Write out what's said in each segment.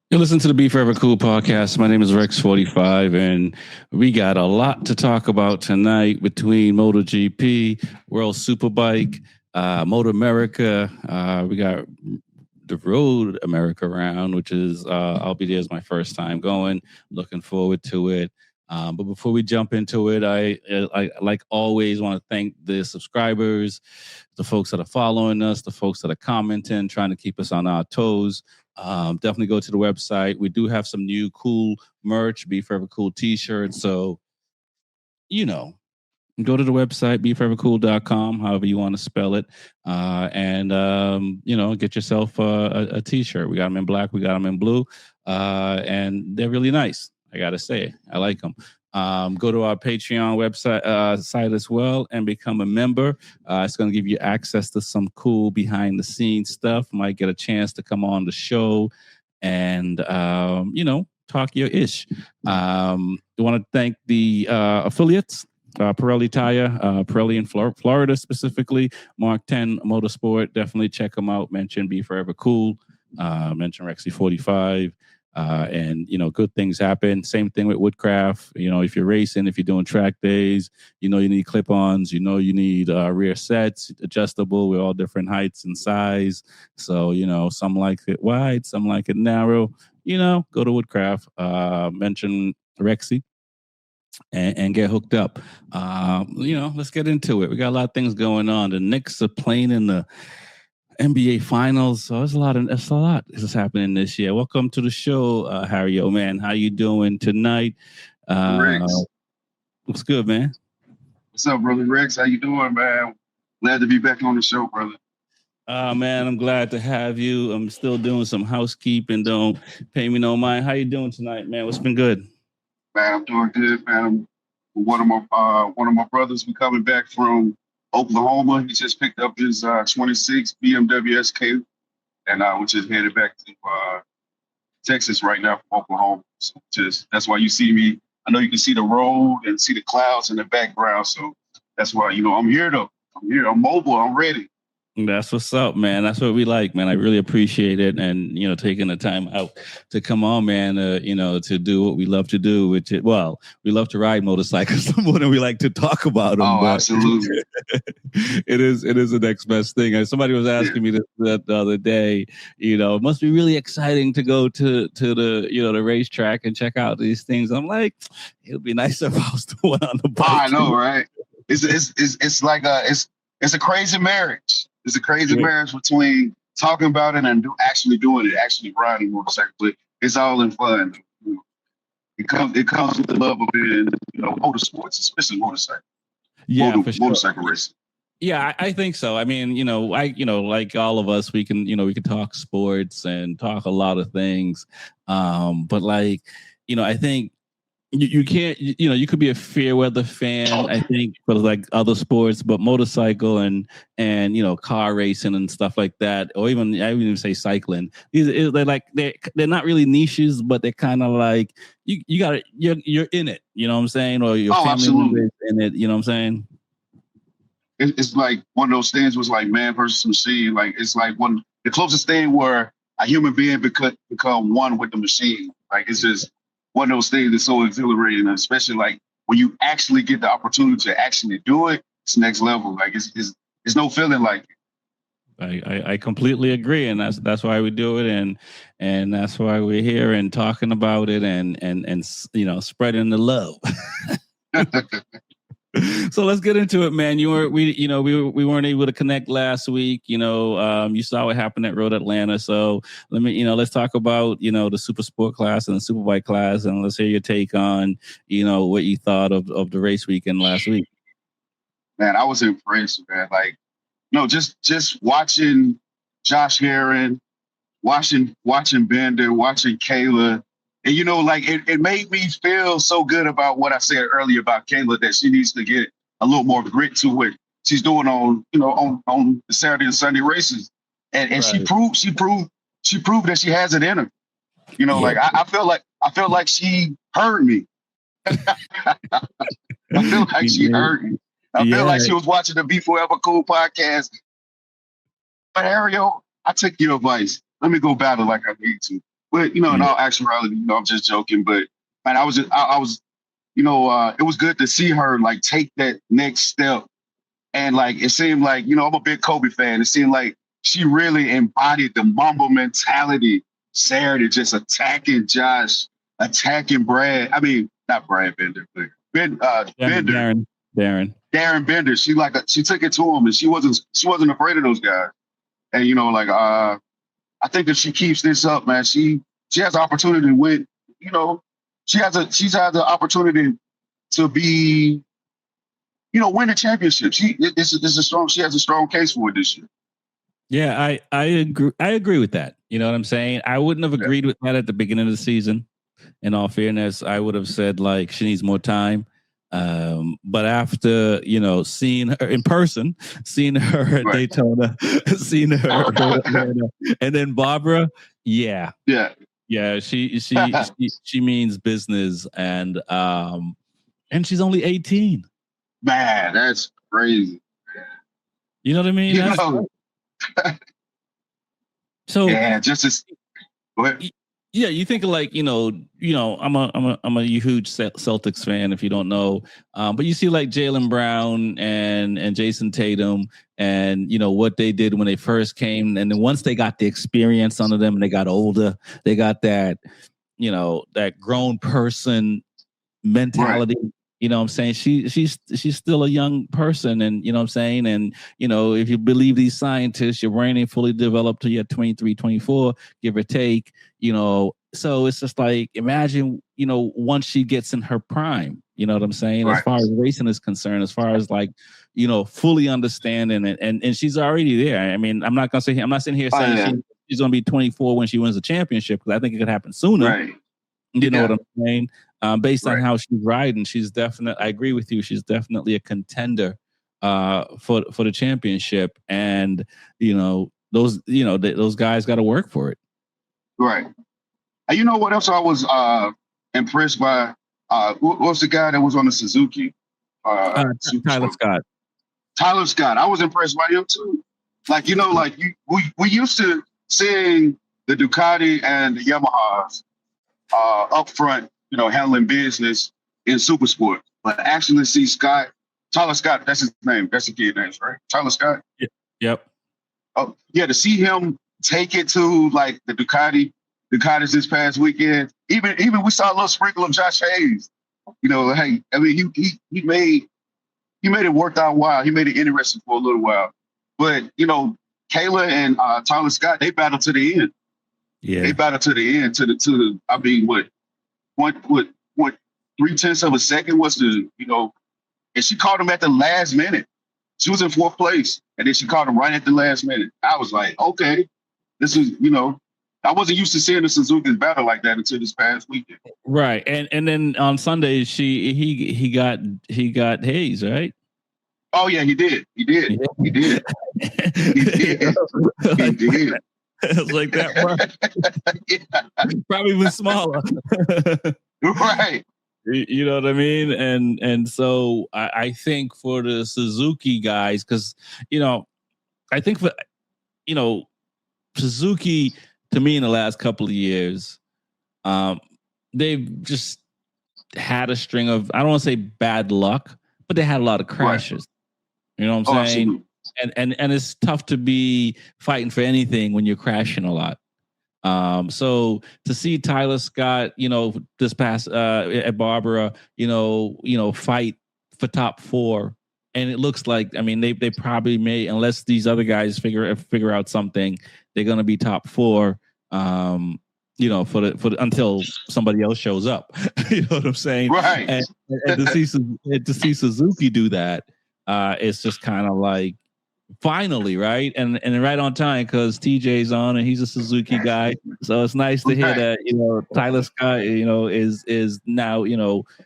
You listen to the Be Forever Cool podcast. My name is Rex45, and we got a lot to talk about tonight between MotoGP, World Superbike, MotoAmerica. We got the Road America round, which is I'll be there as my first time going. Looking forward to it. But before we jump into it, I like always want to thank the subscribers, the folks that are following us, the folks that are commenting, trying to keep us on our toes. Definitely go to the website. We do have some new cool merch, Be Forever Cool t-shirts. So, you know, go to the website, beforevercool.com, however you want to spell it. And get yourself a t-shirt. We got them in black. We got them in blue. And they're really nice. I got to say, I like them. Go to our Patreon website site as well and become a member. It's going to give you access to some cool behind the scenes stuff. Might get a chance to come on the show and, talk your ish. We want to thank the affiliates. Pirelli Tire, Pirelli in Florida specifically, Mark 10 Motorsport. Definitely check them out. Mention Be Forever Cool. Mention Rexy45. And good things happen. Same thing with Woodcraft. If you're racing, if you're doing track days, you need clip-ons. You need rear sets, adjustable with all different heights and size. So some like it wide, some like it narrow. Go to Woodcraft. Mention Rexy. And get hooked up. Let's get into it. We got a lot of things going on. The Knicks are playing in the NBA Finals, so there's a lot is happening this year. Welcome to the show, Harry. Oh man, how you doing tonight? Rex, Looks good, man. what's up, brother Rex? How you doing, man? Glad to be back on the show, brother. Man, I'm glad to have you. I'm still doing some housekeeping. Don't pay me no mind. How you doing tonight, man? What's been good? Man, I'm doing good, man. One of my brothers, we coming back from Oklahoma. He just picked up his 26 BMW SK, and we just headed back to Texas right now from Oklahoma. So that's why you see me. I know you can see the road and see the clouds in the background. So that's why I'm here though. I'm here. I'm mobile. I'm ready. That's what's up, man. That's what we like, man. I really appreciate it, and taking the time out to come on, man. To do what we love to do, which is, well, we love to ride motorcycles more than we like to talk about them. Oh, but absolutely. it is the next best thing. Somebody was asking me that the other day. It must be really exciting to go to the the racetrack and check out these things. I'm like, it would be nice if I was the one on the bike. I know, right? It's like it's a crazy marriage. It's a crazy marriage between talking about it and actually doing it, actually riding motorcycle. But it's all in fun. It comes with the love of being, motorsports, especially motorcycle. Yeah, for sure. Motorcycle racing. Yeah, I think so. I mean, like all of us, we can talk sports and talk a lot of things. But I think you can't, you could be a fair weather fan, I think, for like other sports, but motorcycle and car racing and stuff like that, or I would even say cycling. They're not really niches, but they're kind of like you're in it. You know what I'm saying? Or your family members in it. You know what I'm saying? It's like one of those things was like man versus machine. Like it's like the closest thing where a human being become one with the machine. Like it's just one of those things that's so exhilarating, especially like when you actually get the opportunity to actually do it. It's next level. Like it's no feeling like it. I completely agree, and that's why we do it, and that's why we're here and talking about it, and spreading the love. So let's get into it, man. We weren't able to connect last week. You saw what happened at Road Atlanta. So let's talk about the super sport class and the superbike class, and let's hear your take on what you thought of the race weekend last week. Man, I was impressed, man. Like, just watching Josh Herring, watching Bender, watching Kayla. And it made me feel so good about what I said earlier about Kayla, that she needs to get a little more grit to what she's doing on the Saturday and Sunday races. And right. she proved that she has it in her. Like I feel like she heard me. I feel like she heard me. I feel like she was watching the Be Forever Cool podcast. But Ariel, I took your advice. Let me go battle like I need to. But in Yeah. all actuality, I'm just joking. But man, I was, it was good to see her like take that next step. And like it seemed like, I'm a big Kobe fan. It seemed like she really embodied the Mamba mentality Saturday, just attacking Josh, attacking Brad. I mean, not Brad Bender, but Bender. Darren Bender. She took it to him, and she wasn't afraid of those guys. And I think if she keeps this up, man, she has the opportunity to win. She's had the opportunity to be, win a championship. She has a strong case for it this year. Yeah, I agree. I agree with that. You know what I'm saying? I wouldn't have agreed with that at the beginning of the season. In all fairness, I would have said like she needs more time. But after seeing her in person, seeing her at Daytona, seeing her, and then Barbara, yeah, she means business, and she's only 18. Man, that's crazy. You know what I mean? So yeah, just as. Go ahead. Yeah, you think of like I'm a huge Celtics fan if you don't know, but you see like Jaylen Brown and Jason Tatum and what they did when they first came, and then once they got the experience under them and they got older, they got that that grown person mentality. Right. You know what I'm saying? She's still a young person, and you know what I'm saying? And if you believe these scientists, your brain ain't fully developed till you're 23, 24, give or take, so it's just like imagine, once she gets in her prime, you know what I'm saying? Right. As far as racing is concerned, as far as like, fully understanding it, and she's already there. I mean, I'm not sitting here saying she's gonna be 24 when she wins the championship, because I think it could happen sooner. Right. You know what I'm saying? Based on how she's riding, she's definitely. I agree with you. She's definitely a contender for the championship, and those guys got to work for it. Right. And you know what else I was impressed by? What was the guy that was on the Suzuki? Tyler Scott. Tyler Scott. I was impressed by him too. Like we used to seeing the Ducati and the Yamahas up front, handling business in super sport. But actually see Tyler Scott, that's his name. That's the kid's name, right? Tyler Scott? Yep. Oh, yeah, to see him take it to like the Ducatis this past weekend. Even we saw a little sprinkle of Josh Hayes. Hey, I mean he made it work out wild. He made it interesting for a little while. But Kayla and Tyler Scott, they battled to the end. Yeah. They battled to the end, to the I mean, what 0.3 of a second was and she caught him at the last minute. She was in 4th place, and then she caught him right at the last minute. I was like, okay, this is, I wasn't used to seeing the Suzuki's battle like that until this past weekend. Right, and then on Sunday, he got Hayes, right? Oh yeah, he did. He did. Yeah. He did. He did. He did. It's like that. Yeah. Probably even smaller. Right. You know what I mean? And so I think for the Suzuki guys, because I think for Suzuki, to me in the last couple of years, they've just had a string of, I don't want to say bad luck, but they had a lot of crashes. Right. You know what I'm saying? And it's tough to be fighting for anything when you're crashing a lot. So to see Tyler Scott, this past at Barbara, fight for top 4, and it looks like, I mean, they probably may, unless these other guys figure out something, they're gonna be top 4. For the until somebody else shows up. You know what I'm saying? Right. And to see Suzuki do that, it's just kind of like, finally, right? And right on time, because TJ's on and he's a Suzuki guy. So it's nice to hear that, Tyler Scott, is now,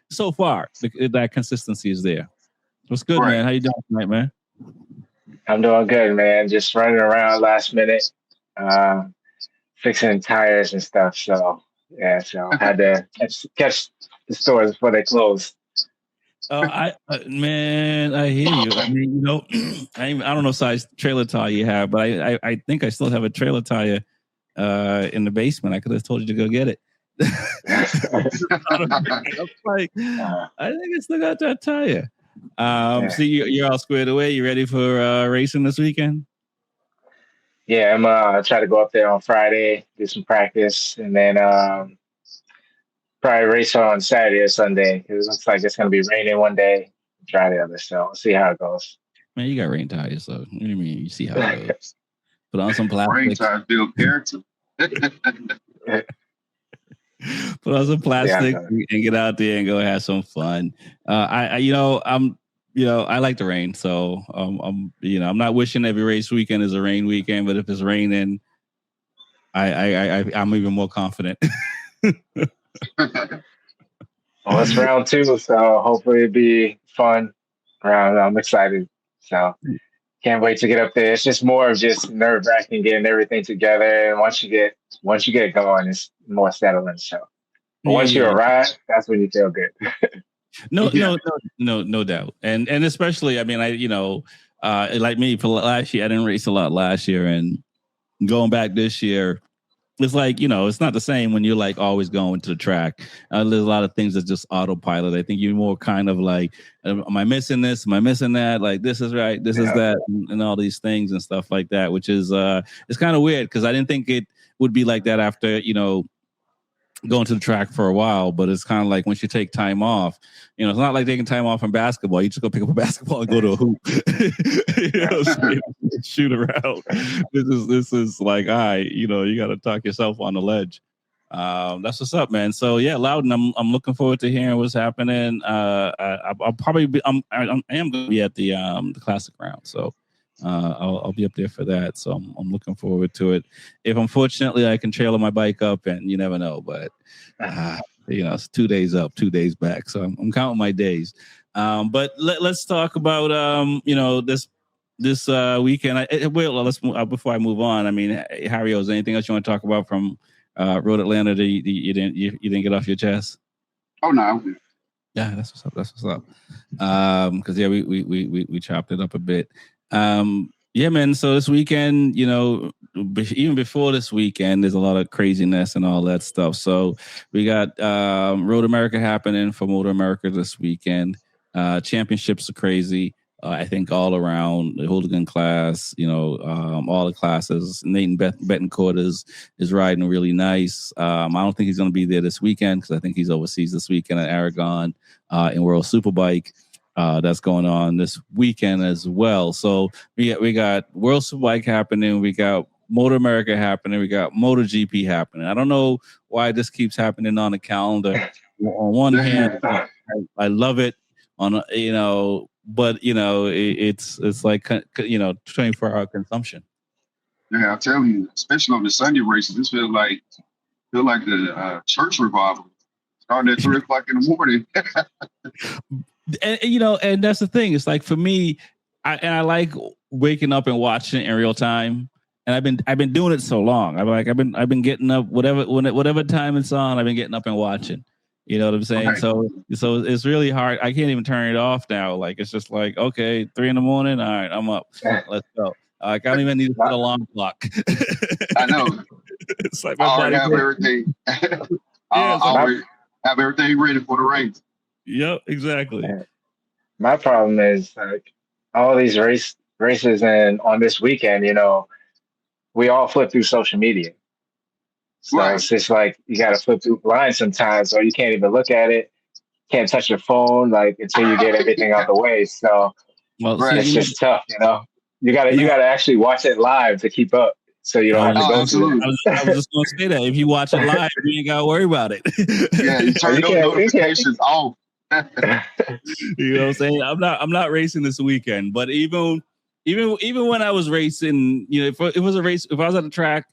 so far that consistency is there. What's good, man? How you doing tonight, man? I'm doing good, man. Just running around last minute, fixing tires and stuff. So I had to catch the stores before they close. I hear you. I mean, I don't know size trailer tire you have, but I think I still have a trailer tire in the basement. I could have told you to go get it. I'm like, I think I still got that tire. So you're all squared away. You ready for racing this weekend? Yeah, I'm try to go up there on Friday, do some practice, and then probably race on Saturday or Sunday. Because it looks like it's going to be raining one day, dry the other. So we'll see how it goes. Man, you got rain tires, so what do you mean? You see how it goes. Put on some plastic. Rain tires build character. Put on some plastic and get out there and go have some fun. I like the rain, so I'm not wishing every race weekend is a rain weekend, but if it's raining, I'm even more confident. Well, it's round 2, so hopefully it'll be fun round. I'm excited, so can't wait to get up there. It's just more of just nerve-wracking getting everything together, and once you get going, it's more settling. So, but once you arrive, that's when you feel good. No doubt, and especially, I mean, like me for last year, I didn't race a lot last year, and going back this year, it's like, it's not the same when you're like always going to the track. There's a lot of things that just autopilot. I think you're more kind of like, am I missing this? Am I missing that? Like, this is right, this is that, and all these things and stuff like that, which is it's kind of weird because I didn't think it would be like that after, going to the track for a while, but it's kind of like once you take time off, it's not like taking time off from basketball. You just go pick up a basketball and go to a hoop, shoot around. This is like, all right, you got to talk yourself on the ledge. That's what's up, man. So yeah, Loudon, I'm looking forward to hearing what's happening. I'll probably be, I am going to be at the classic round, so. I'll be up there for that, so I'm looking forward to it. If unfortunately I can trailer my bike up, and you never know, but it's 2 days up, 2 days back, so I'm counting my days. But let's talk about this weekend. Let's move, before I move on. I mean, Harry, is there anything else you want to talk about from Road Atlanta that you didn't get off your chest? Oh no. Yeah, that's what's up. Because we chopped it up a bit. Yeah, man. So this weekend, even before this weekend, there's a lot of craziness and all that stuff. So we got Road America happening for MotoAmerica this weekend. Championships are crazy. I think all around the hooligan class, all the classes. Nathan Betancourt is riding really nice. I don't think he's going to be there this weekend because I think he's overseas this weekend at Aragon in World Superbike. That's going on this weekend as well. So we got World Superbike happening. We got MotoAmerica happening. We got MotoGP happening. I don't know why this keeps happening on the calendar. On one hand, I love it. But it's like 24-hour consumption. Yeah, I'll tell you, especially on the Sunday races, this feels like the church revival starting at 3:00 in the morning. And that's the thing. It's like for me, I like waking up and watching it in real time. And I've been doing it so long. I've been getting up whatever time it's on. I've been getting up and watching. You know what I'm saying? Right. So it's really hard. I can't even turn it off now. Like it's just like, okay, 3 a.m. All right, I'm up. Let's go. Like I don't even need to put an alarm clock. I know. It's like I already have everything. I'll have everything ready for the race. Yep, exactly. My problem is like all these races and on this weekend, we all flip through social media. So It's just like you got to flip through blind sometimes, or you can't even look at it. Can't touch your phone like until you get everything out the way. So it's just tough, You gotta actually watch it live to keep up, so you don't have to go through it. I was just gonna say that if you watch it live, you ain't gotta worry about it. Yeah, you turn those notifications off. You know what I'm saying? I'm not racing this weekend, but even when I was racing, if it was a race, if I was at the track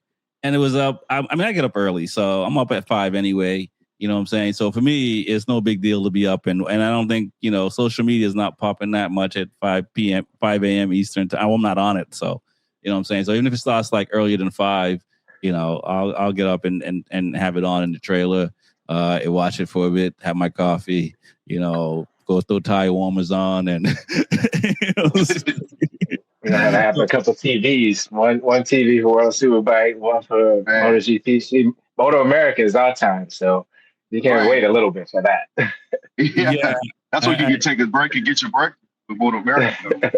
and it was up, I get up early, so I'm up at 5 anyway. You know what I'm saying? So for me, it's no big deal to be up, and I don't think social media is not popping that much at 5 a.m. Eastern time. I'm not on it, so you know what I'm saying. So even if it starts like earlier than 5, I'll get up and have it on in the trailer, and watch it for a bit, have my coffee, go throw tire warmers on, and We're gonna have a couple TVs. One TV for World Superbike, one for Man, MotoGP. See, MotoAmerica is our time, so you can right. wait a little bit for that. Yeah, Yeah. That's when you I, can take a break and get your break with MotoAmerica.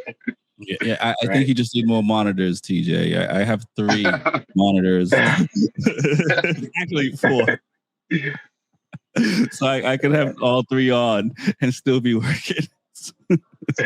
I think Right. you just need more monitors, TJ. I have 3 monitors, actually 4, so I could have all 3 on and still be working. and I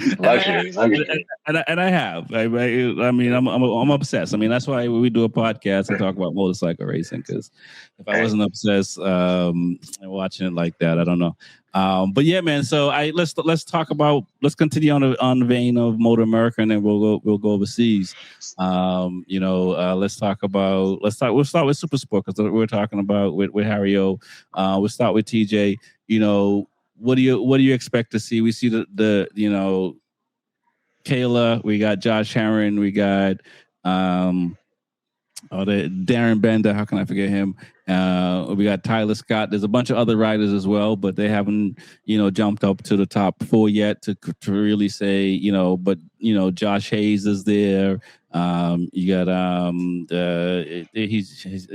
have, Luxury, luxury. and I have. I mean, I'm obsessed. I mean, that's why we do a podcast and talk about motorcycle racing. Because if I wasn't obsessed and watching it like that, I don't know. But yeah, man. So let's talk about let's continue on the vein of MotoAmerica, and then we'll go overseas. Let's talk about we'll start with Super Sport because we're talking about with Harry O. We'll start with TJ. What do you expect to see? We see the Kayla, we got Josh Herron, we got the Darren Bender. How can I forget him? We got Tyler Scott. There's a bunch of other riders as well, but they haven't jumped up to the top 4 yet to really say But Josh Hayes is there. You got he's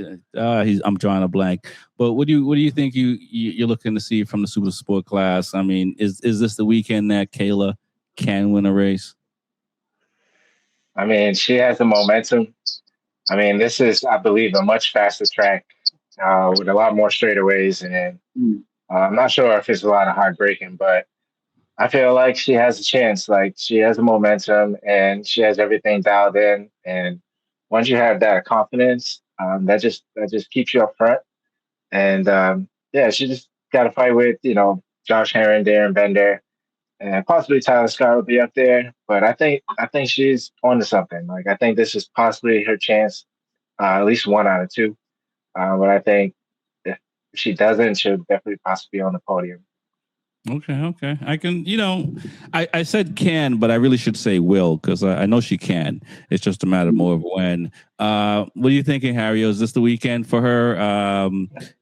I'm drawing a blank. But what do you think you're looking to see from the Super Sport class? I mean, is this the weekend that Kayla can win a race? I mean, she has the momentum. I mean, this is, I believe, a much faster track with a lot more straightaways, and I'm not sure if it's a lot of hard braking, but I feel like she has a chance. Like she has the momentum and she has everything dialed in. And once you have that confidence, that just keeps you up front. And yeah, she just got to fight with Josh Herron, Darren Bender, and possibly Tyler Scott will be up there. But I think she's onto something. Like I think this is possibly her chance, at least 1 out of 2. But I think if she doesn't, she'll definitely possibly be on the podium. Okay. I can, I said can, but I really should say will because I know she can. It's just a matter more of when. What are you thinking, Harry? Is this the weekend for her?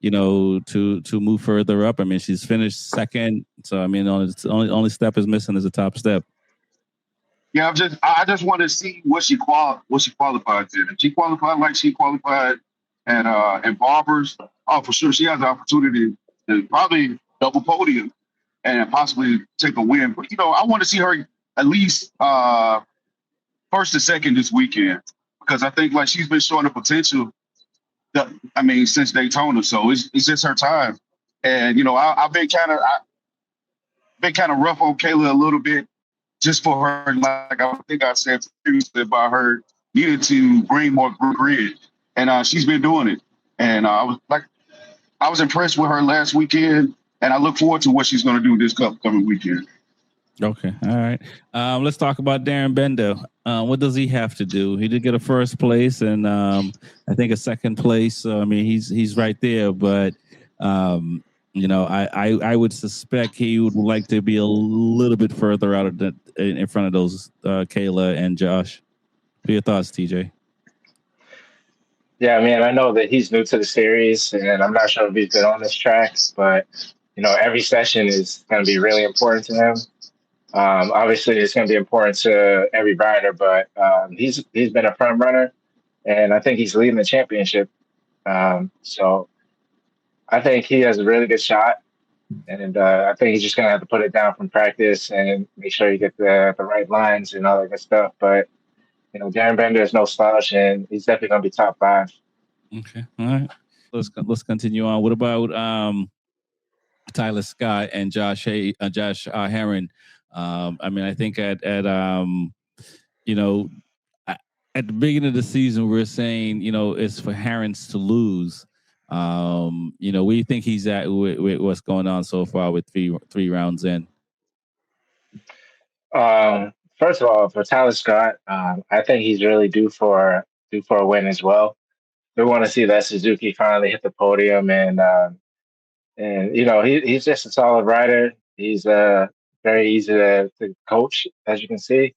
To move further up. I mean, she's finished second, so I mean, only step is missing is a top step. Yeah, I just want to see what she qualified in. If she qualified like she qualified at Barbers, oh for sure she has the opportunity to probably double podium and possibly take a win. But I want to see her at least first and second this weekend because I think like she's been showing the potential. Since Daytona, so it's just her time. And I've been kind of rough on Kayla a little bit just for her. Like I think I said previously about her needing to bring more grid, and she's been doing it. And I was impressed with her last weekend. And I look forward to what she's going to do this coming weekend. Okay. All right. Let's talk about Darren Bender. What does he have to do? He did get a first place and I think a second place. So, I mean, he's right there. But, I would suspect he would like to be a little bit further out of in front of those Kayla and Josh. What are your thoughts, TJ? Yeah, man, I know that he's new to the series, and I'm not sure if he's been on this track, but every session is going to be really important to him. Obviously, it's going to be important to every rider, but he's been a front runner, and I think he's leading the championship. So I think he has a really good shot, and I think he's just going to have to put it down from practice and make sure you get the right lines and all that good stuff. But Darren Bender is no slouch, and he's definitely going to be top 5. Okay, all right. Let's continue on. What about Tyler Scott and Josh Herron? I mean, I think at at the beginning of the season, we are saying it's for Herons to lose. Where do you think he's at with what's going on so far with three rounds in? First of all, for Tyler Scott, I think he's really due for a win as well. We want to see that Suzuki finally hit the podium, and he's just a solid rider. He's very easy to coach, as you can see.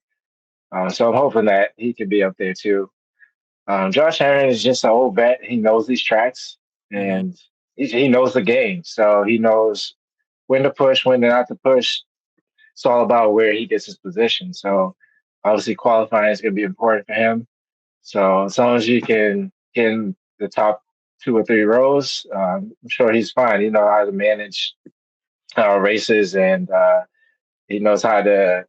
So I'm hoping that he could be up there too. Josh Herron is just an old vet. He knows these tracks, and he knows the game. So he knows when to push, when not to push. It's all about where he gets his position. So obviously qualifying is going to be important for him. So as long as you can get in the top 2 or 3 rows, I'm sure he's fine. He knows how to manage races, and he knows how to,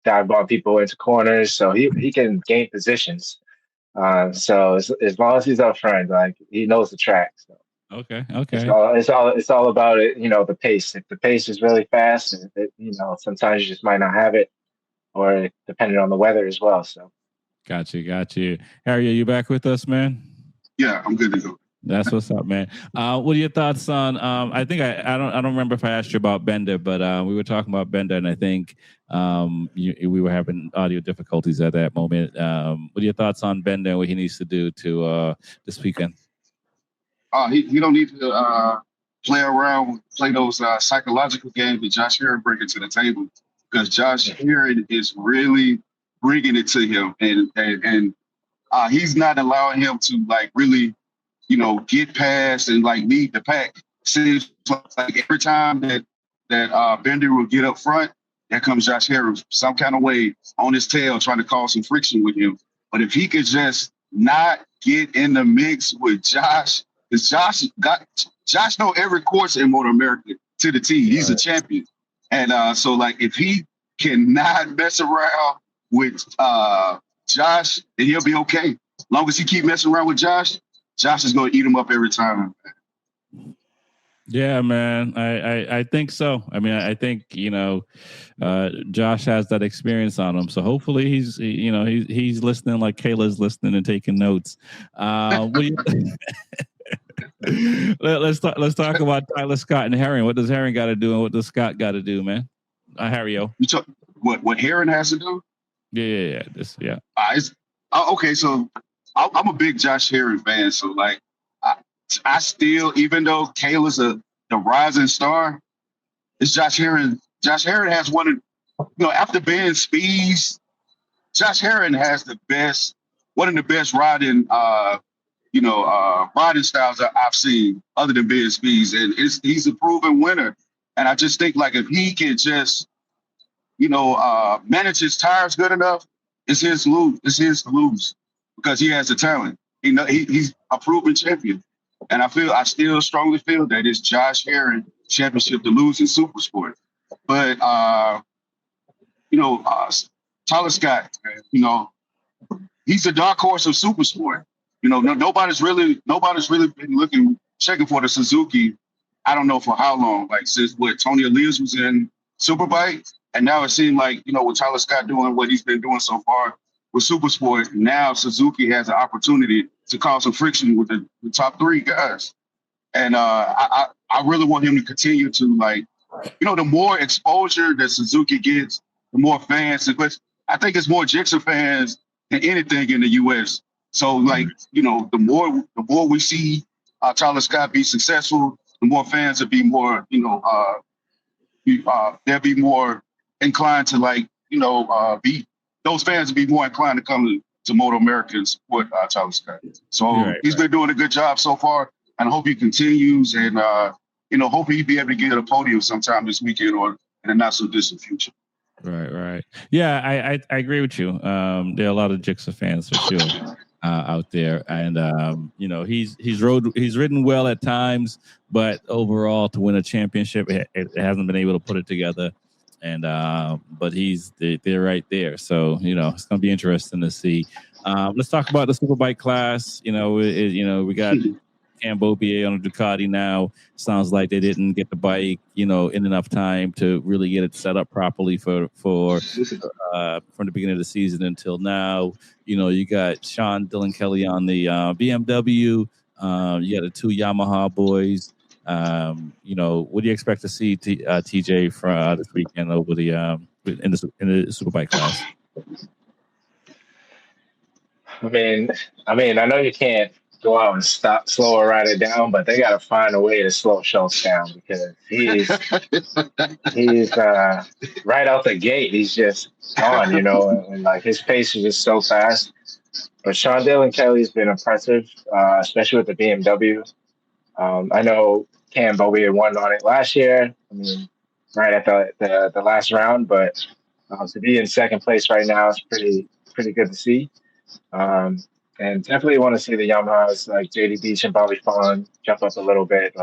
dive bomb people into corners. So he can gain positions. So as long as he's up front, like he knows the track. So Okay. it's all about it. The pace. If the pace is really fast, sometimes you just might not have it, or depending on the weather as well. So. Got you. Harry, are you back with us, man? Yeah, I'm good to go. That's what's up, man. What are your thoughts on? I think I don't remember if I asked you about Bender, but we were talking about Bender, and I think we were having audio difficulties at that moment. What are your thoughts on Bender and what he needs to do to this weekend? He don't need to play those psychological games that Josh Herring bringing to the table, because Josh Herring is really bringing it to him, and he's not allowing him to like really, get past and like lead the pack. Seems like every time that Bender will get up front, there comes Josh Herring some kind of way on his tail trying to cause some friction with him. But if he could just not get in the mix with Josh, because Josh know every course in MotoAmerica to the T. He's a champion. And so like if he cannot mess around with Josh, then he'll be okay. As long as he keep messing around with Josh is going to eat him up every time. Yeah, man. I think so. I mean, I think Josh has that experience on him, so hopefully he's listening like Kayla's listening and taking notes. Let's talk about Tyler Scott and Herring. What does Herring got to do, and what does Scott got to do, man? Harry-o. You talk what Herring has to do? Yeah. Okay. So I'm a big Josh Herring fan. So like, I still, even though Kayla's the rising star, it's Josh Herring. Josh Herring has one of, after Ben Speeds, Josh Herring has one of the best riding styles that I've seen other than Ben Speeds. And he's a proven winner. And I just think like if he can just, manage his tires good enough, it's his to lose because he has the talent. He's a proven champion. And I still strongly feel that it's Josh Herring championship to lose in Super Sport. But Tyler Scott, he's the dark horse of Super Sport. Nobody's really been checking for the Suzuki. I don't know for how long, like since Tony Elias was in Superbike, and now it seemed like with Tyler Scott doing what he's been doing so far with Super Sport, now Suzuki has an opportunity to cause some friction with the top 3 guys. And I really want him to continue to the more exposure that Suzuki gets, the more fans. But I think it's more Gixxer fans than anything in the U.S. So the more we see Tyler Scott be successful, the more fans will be more, they'll be more inclined to those fans will be more inclined to come to MotoAmerica and support Tyler Scott. So he's been doing a good job so far, and I hope he continues, and hope he'll be able to get a podium sometime this weekend or in the not so distant future. Right. Yeah, I agree with you. There are a lot of Gixxer fans for sure out there, and he's ridden well at times, but overall to win a championship, it hasn't been able to put it together. And but they're right there, so it's gonna be interesting to see. Let's talk about the Superbike class. We got Cam Beaubier on a Ducati now. Sounds like they didn't get the bike, in enough time to really get it set up properly for from the beginning of the season until now. You got Sean Dillon Kelly on the BMW. You got the 2 Yamaha boys. What do you expect to see TJ from this weekend over the in the Superbike class? I know you can't go out and slow a rider down, but they got to find a way to slow Schultz down, because he's right out the gate. He's just gone, and like his pace is just so fast. But Sean Dillon Kelly's been impressive, especially with the BMW. I know Cam Beaubier won on it last year. Right at the last round, but To be in second place right now is pretty good to see. And definitely want to see the Yamahas like JD Beach and Bobby Fong jump up a little bit.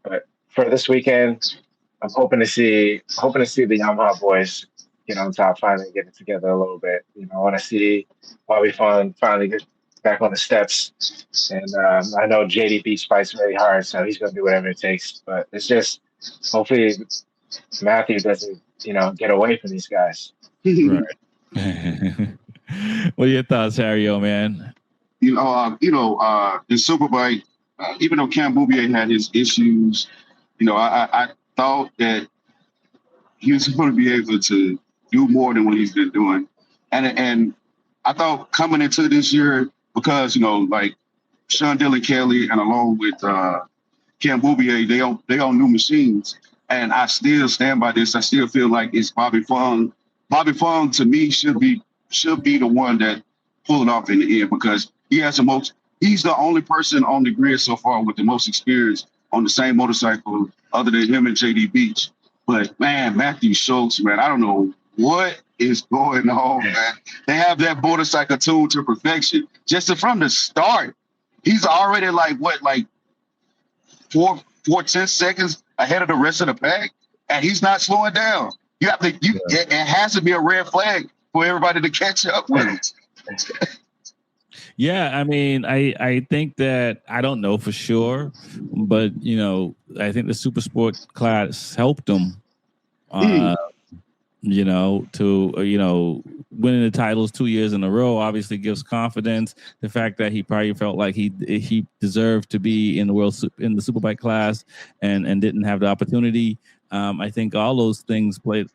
But for this weekend, I'm hoping to see the Yamaha boys get on top, finally get it together a little bit. I want to see Bobby Fong finally get back on the steps. And I know JD Beach fights really hard, so he's going to do whatever it takes. But it's just hopefully Matthew doesn't, get away from these guys. Right. What are your thoughts, Harry, man? In Superbike, even though Cam Bouvier had his issues, I thought that he was going to be able to do more than what he's been doing. And I thought coming into this year, because, like Sean Dillon Kelly and along with Cam Bouvier, they own new machines. And I still stand by this. I still feel like it's Bobby Fong. Bobby Fong, to me, should be the one that pull it off in the end, because he has he's the only person on the grid so far with the most experience on the same motorcycle other than him and JD Beach. But, man, Matthew Schultz, man, I don't know what is going on, man. They have that motorcycle tuned to perfection. Just from the start, he's already like 4 seconds ahead of the rest of the pack, and he's not slowing down. It has to be a red flag for everybody to catch up with. Yeah, I mean, I think that, I don't know for sure, but I think the Super Sport class helped him. To winning the titles 2 years in a row obviously gives confidence. The fact that he probably felt like he deserved to be in the Superbike class and didn't have the opportunity. I think all those things kind of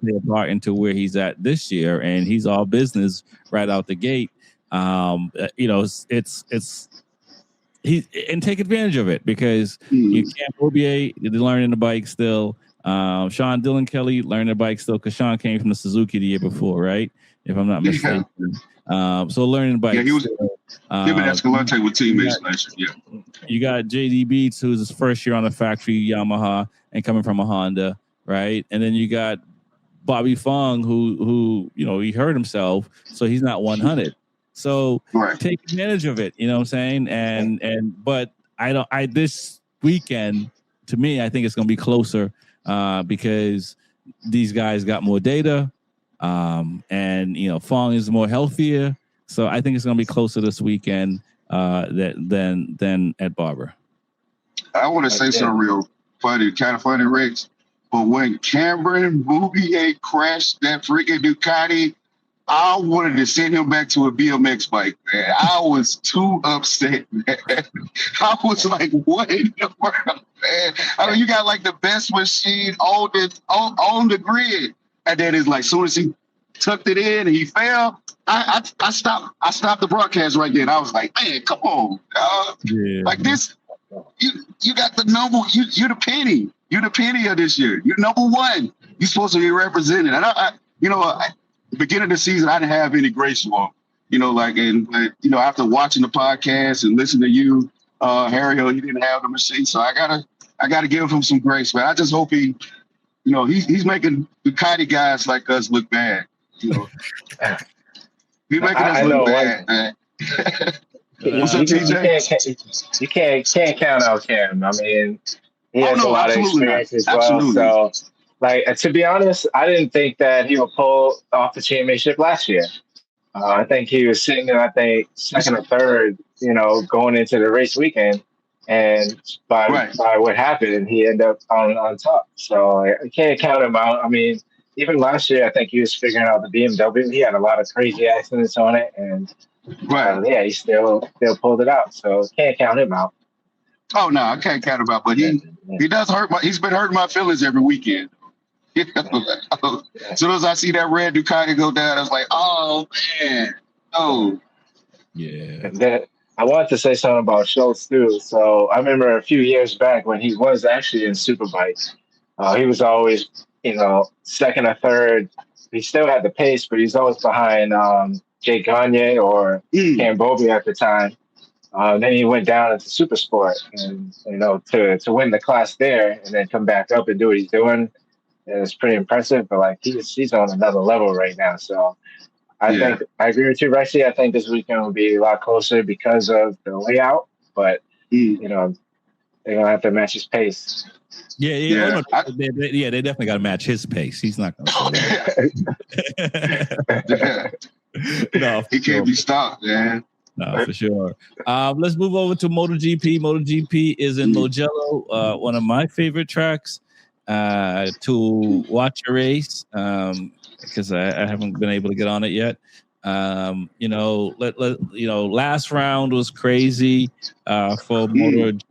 play a part into where he's at this year, and he's all business right out the gate. It's take advantage of it, because you can't Bouvier learning the bike still. Sean Dillon Kelly learning the bike still, because Sean came from the Suzuki the year before, right? If I'm not mistaken. So learning the bike. Yeah, he was. Him and Escalante were teammates last year. Yeah. You got JD Beats, who's his first year on the factory Yamaha and coming from a Honda, right? And then you got Bobby Fong, who he hurt himself, so he's not 100. So take advantage of it. You know what I'm saying? But this weekend, to me, I think it's going to be closer. Because these guys got more data, and Fong is more healthier, so I think it's going to be closer this weekend than at Barber. I want to say something real funny, kind of funny, Rex. But when Cameron Bouvier crashed that freaking Ducati, I wanted to send him back to a BMX bike, man. I was too upset, man. I was like, what in the world, man? I mean, you got like the best machine on the grid. And then it's like, soon as he tucked it in and he fell, I stopped the broadcast right there. And I was like, man, come on. Like this, you got the number, you're the penny. You're the penny of this year. You're number one. You're supposed to be represented. And beginning of the season, I didn't have any grace for him, but after watching the podcast and listening to you, Harry, he didn't have the machine. So I gotta give him some grace, man. I just hope he's making Ducati guys like us look bad. He's making us look bad, man. What's up, TJ? You can't count out Cam. I mean, he has a lot of experience as well. Absolutely. So, to be honest, I didn't think that he would pull off the championship last year. I think he was sitting in, second or third, going into the race weekend. And by what happened, he ended up on top. So I can't count him out. I mean, even last year, I think he was figuring out the BMW. He had a lot of crazy accidents on it. And, he still pulled it out. So can't count him out. Oh, no, I can't count him out. But he does hurt he's been hurting my feelings every weekend. As soon as I see that red Ducati go down, I was like, oh, man. Oh. Yeah. And then I wanted to say something about Schultz, too. So I remember a few years back when he was actually in Superbike, he was always, second or third. He still had the pace, but he's always behind Jake Gagne or Cam Bouvier at the time. Then he went down into Super Sport and, to win the class there and then come back up and do what he's doing. it's pretty impressive. But like he's on another level right now. So I think I agree with you, Rexy. I think this weekend will be a lot closer because of the layout. But you know, they're gonna have to match his pace. Yeah. Oh, no, they definitely got to match his pace. He's not going to. No, he can't be stopped, man. No, for sure. Let's move over to MotoGP. MotoGP is in Mugello, one of my favorite tracks to watch a race because I haven't been able to get on it yet. Last round was crazy for MotoGP.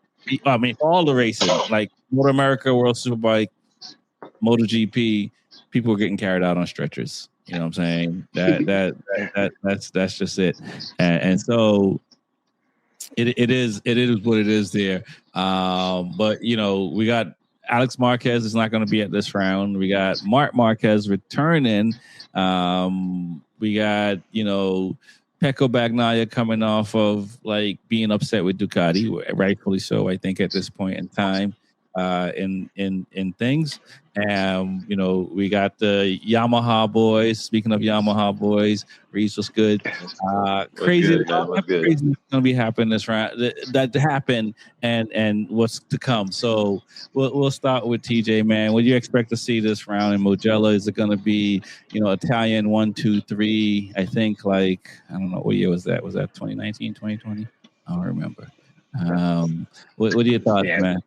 I mean, all the races like MotoAmerica, World Superbike, MotoGP, people were getting carried out on stretchers. You know what I'm saying? That's just it. And so it is what it is there. But we got Alex Marquez is not going to be at this round. We got Marc Marquez returning. We got Pecco Bagnaia coming off of like being upset with Ducati, rightfully so, I think, at this point in time in things. We got the Yamaha boys. Speaking of Yamaha boys, Reese was good. Crazy going to be happening this round. That happened and what's to come. So we'll start with TJ, man. What do you expect to see this round in Mugello? Is it going to be Italian 1, 2, 3? I think I don't know what year was that. Was that 2019, 2020? I don't remember. What are your thoughts, man?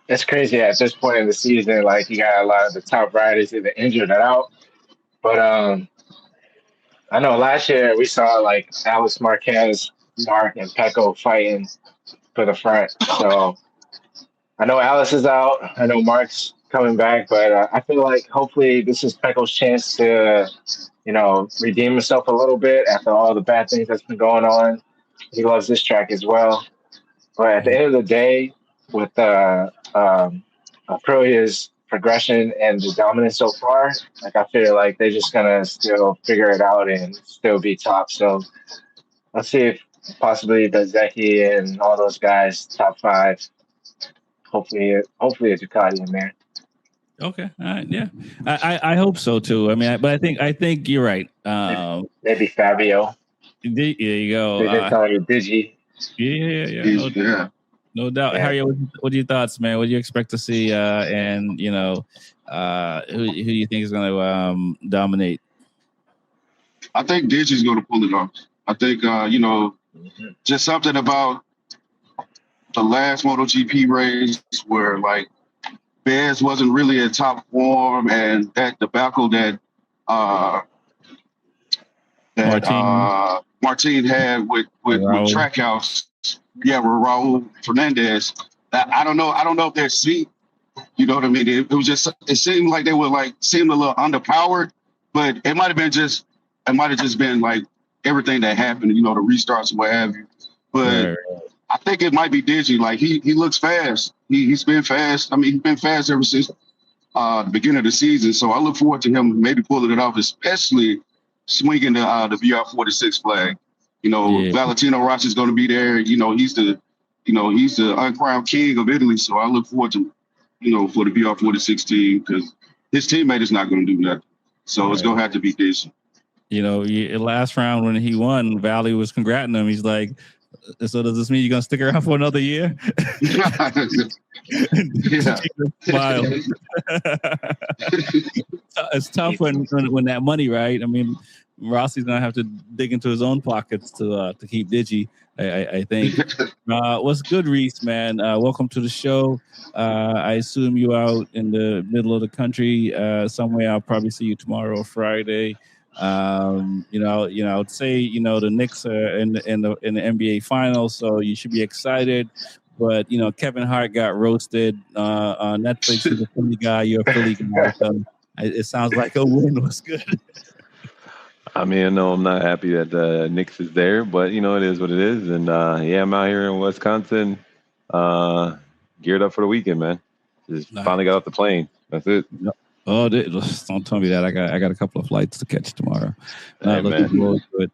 It's crazy at this point in the season. Like you got a lot of the top riders either injured or out. But I know last year we saw like Alex Marquez, Marc, and Pecco fighting for the front. So I know Alex is out. I know Marc's coming back, but I feel like hopefully this is Pecco's chance to, redeem himself a little bit after all the bad things that's been going on. He loves this track as well. But at the end of the day, with Aprilia's progression and the dominance so far, like I feel like they're just gonna still figure it out and still be top. So let's see if possibly Bezzecchi and all those guys top 5. Hopefully a Ducati in there. Okay, all right, yeah, I hope so too. I mean, but I think you're right. Maybe Fabio. There you go. They did call you Digi. Yeah. No doubt. Yeah. Harry, what are your thoughts, man? What do you expect to see? And who do you think is going to dominate? I think Digi's going to pull it off. I think just something about the last MotoGP race where like Bez wasn't really in top form, and that debacle that Martin had with Trackhouse. Yeah, with Raul Fernandez. I don't know if they're sweet. You know what I mean? It was just, it seemed like they were seemed a little underpowered, but it might have just been like everything that happened, the restarts and what have you. But I think it might be Digi. Like he looks fast. He's been fast. I mean, he's been fast ever since the beginning of the season. So I look forward to him maybe pulling it off, especially swinging the VR46 flag. Valentino Rossi is going to be there. He's the uncrowned king of Italy. So I look forward to, for the VR46 team because his teammate is not going to do nothing. So it's going to have to be this. Last round when he won, Valley was congrating him. He's like, so does this mean you're going to stick around for another year? Smile. It's tough when that money, right? I mean, Rossi's gonna have to dig into his own pockets to keep Digi. I think. What's good, Reese? Man, welcome to the show. I assume you out in the middle of the country somewhere. I'll probably see you tomorrow or Friday. I'd say the Knicks are in the NBA Finals, so you should be excited. But Kevin Hart got roasted on Netflix. He's a Philly guy. You're a Philly guy. So it sounds like a win was good. I mean, no, I'm not happy that Knicks is there, but it is what it is. And I'm out here in Wisconsin, geared up for the weekend, man. Just finally got off the plane. That's it. Oh, don't tell me that. I got a couple of flights to catch tomorrow. Looking forward to it.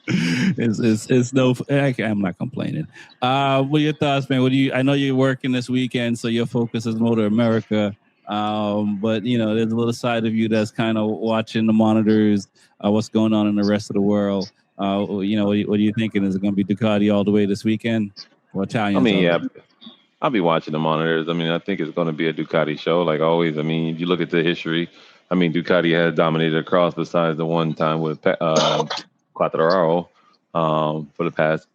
It's no. I'm not complaining. What are your thoughts, man? I know you're working this weekend, so your focus is MotoAmerica. But there's a little side of you that's kind of watching the monitors, what's going on in the rest of the world. What are you thinking? Is it going to be Ducati all the way this weekend, or Italians? I mean, yeah, I'll be watching the monitors. I mean, I think it's going to be a Ducati show, like always. I mean, if you look at the history, I mean, Ducati has dominated across, besides the one time with Quartararo for the past,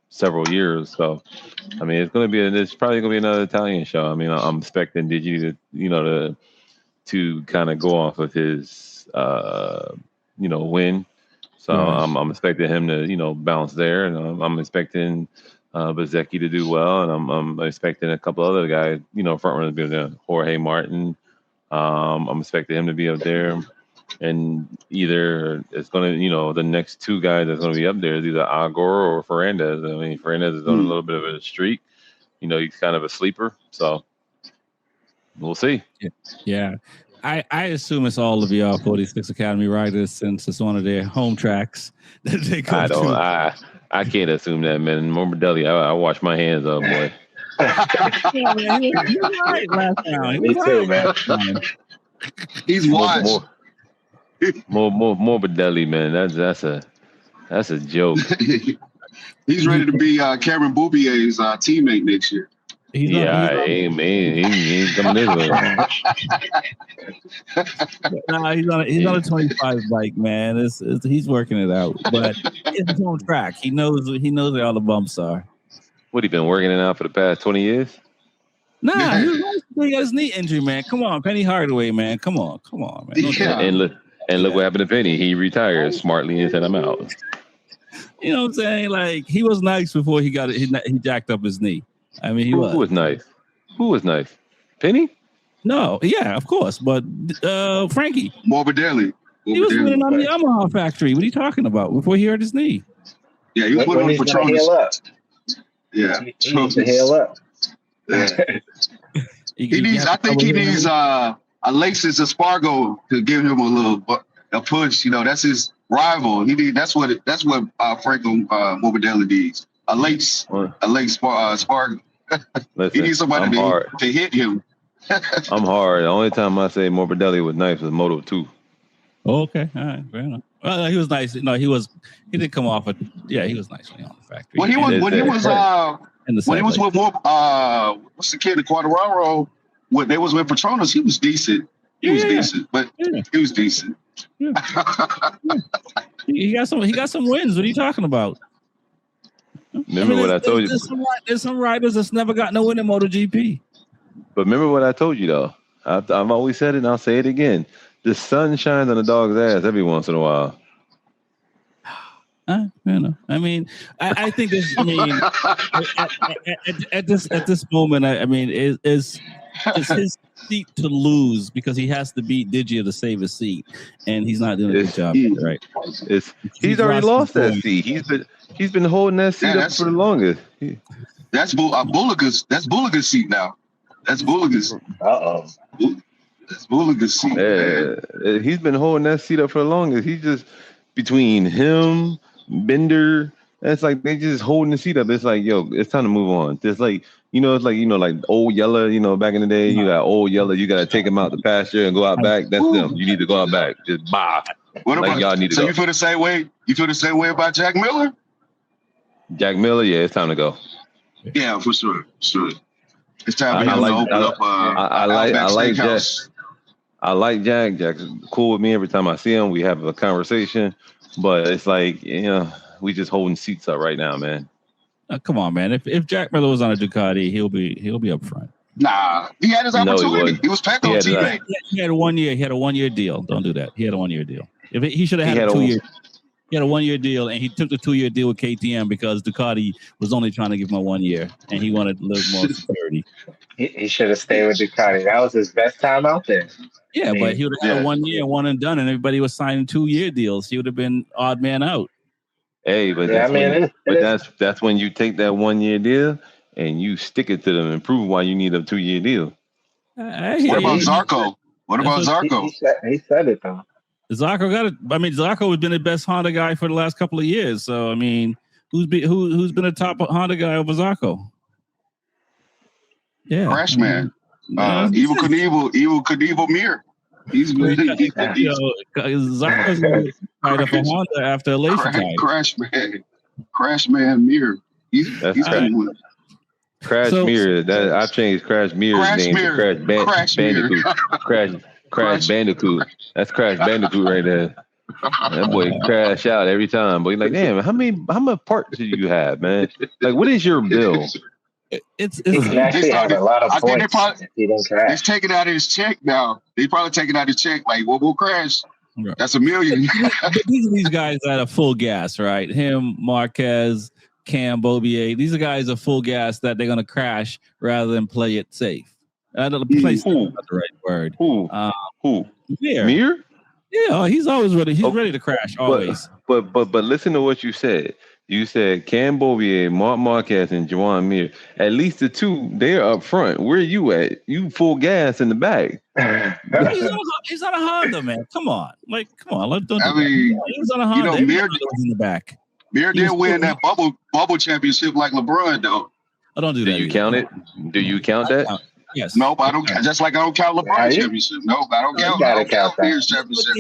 several years. So, I mean, it's probably going to be another Italian show. I mean, I'm expecting Digi to kind of go off of his, win. So Right. I'm expecting him to, bounce there, and I'm expecting Bezzecchi to do well, and I'm expecting a couple other guys, front runners to be there. Jorge Martin, I'm expecting him to be up there, and either it's going to, the next two guys that's going to be up there is either Agor or Ferrandez. I mean, Ferrandez is on a little bit of a streak. He's kind of a sleeper, so we'll see. Yeah. I assume it's all of y'all 46 Academy riders, since it's one of their home tracks that they come to. I can't assume that, man. Morbidelli, I wash my hands up, boy. Yeah, man, he was right last round. Me too, man. He's washed. Morbidelli, man. That's a joke. He's ready to be Cameron Boubier's teammate next year. He ain't coming this way. No, he's on a 25 bike, man. He's working it out, but it's his own track. He knows where all the bumps are. What, he been working it out for the past 20 years? Nah, he got his knee injury, man. Come on, Penny Hardaway, man. Come on, man. Yeah. And look what happened to Penny. He retired smartly and sent him out. You know what I'm saying? Like, he was nice before he got it. He jacked up his knee. I mean, Who was nice? Who was nice? Penny? No, yeah, of course, but Frankie Morbidelli. He was winning on the Yamaha factory. What are you talking about? Before he hurt his knee. Yeah, he was winning for Patronus. Yeah, he needs to heal up. Yeah. He needs Alexis Espargo to give him a push. That's his rival. That's what Franco Morbidelli needs. Alexis Espargo. Listen, he needs somebody to hit him. I'm hard. The only time I say Morbidelli was nice was Moto 2. Oh, okay, all right, fair enough. Well, he was nice. No, he did come off. He was nice when he on the factory. When he was with what's the kid, the Quartararo? When they was with Patronus, he was decent. He was decent. Yeah. He got some wins. What are you talking about? Remember what I told you? There's some riders that's never got no win in MotoGP. But remember what I told you, though. I've always said it, and I'll say it again. The sun shines on a dog's ass every once in a while. I mean, I think this. I mean, at this moment, I mean, it's his seat to lose, because he has to beat Diggia to save his seat, and he's not doing a good job. Right? He's already lost that seat. He's been holding that seat up for the longest. That's Bulliga's seat now. That's Bulliga's. That's Bulliga's seat. Yeah, he's been holding that seat up for the longest. He's just between him, Bender. It's like they just holding the seat up. It's like, yo, it's time to move on. It's like, like old Yeller. Back in the day, you got old Yeller. You got to take him out the pasture and go out back. That's them. You need to go out back. Just bye. What like about y'all need to so go. You feel the same way? You feel the same way about Jack Miller? Jack Miller, yeah, it's time to go. Yeah, for sure. It's time for him to open up. I like Jack. I like Jack. Jack's cool with me every time I see him. We have a conversation, but it's like, we just holding seats up right now, man. Come on, man. If Jack Miller was on a Ducati, he'll be up front. Nah, he had his opportunity. No, he was Pecco teammate. He had a 1 year. He had a 1 year deal. Don't do that. He had a 1 year deal. He should have had a 2 year. He had a 1 year deal, and he took the 2 year deal with KTM because Ducati was only trying to give him a 1 year, and he wanted a little more security. He should have stayed with Ducati. That was his best time out there. Yeah, but he would have had a 1 year, one and done, and everybody was signing 2 year deals. He would have been odd man out. Hey, but that's when you take that 1 year deal and you stick it to them and prove why you need a 2 year deal. What about Zarco? He said it though. Zarco has been the best Honda guy for the last couple of years. So I mean, who's been a top Honda guy over Zarco? Yeah, Crash Man. Evil Knievel Mir. He's good. Zarco's going to fight for Honda after a laser tire. Crash Man Mir. He's cool. Crash Mirror. That I changed Crash Mirror's name to Crash Bandicoot. Crash Bandicoot. That's Crash Bandicoot right there. That boy crash out every time. But he's like, damn, how much parts do you have, man? Like, what is your bill? It's actually have a lot of points. He's taking out his check now. They probably taking out his check. Like, we'll crash. Right. That's $1 million. These guys that are full gas, right? Him, Marquez, Cam, Bobier. These are guys are full gas that they're gonna crash rather than play it safe. I don't play safe is not the right word. Who? Mir? Yeah, he's always ready. He's ready to crash always. But listen to what you said. You said Cam Bobier, Marc Marquez, and Joan Mir. At least the two, they're up front. Where you at? You full gas in the back. He's on a Honda, man. Come on. Don't do that. He was on a Honda. Mir was in the back. Mir didn't win that bubble championship like LeBron, though. I don't do that. Do you count it? Do you count that? Yes. Nope, I don't. Just like I don't count LeBron championship. Nope, I don't count. I don't count Mir's championship.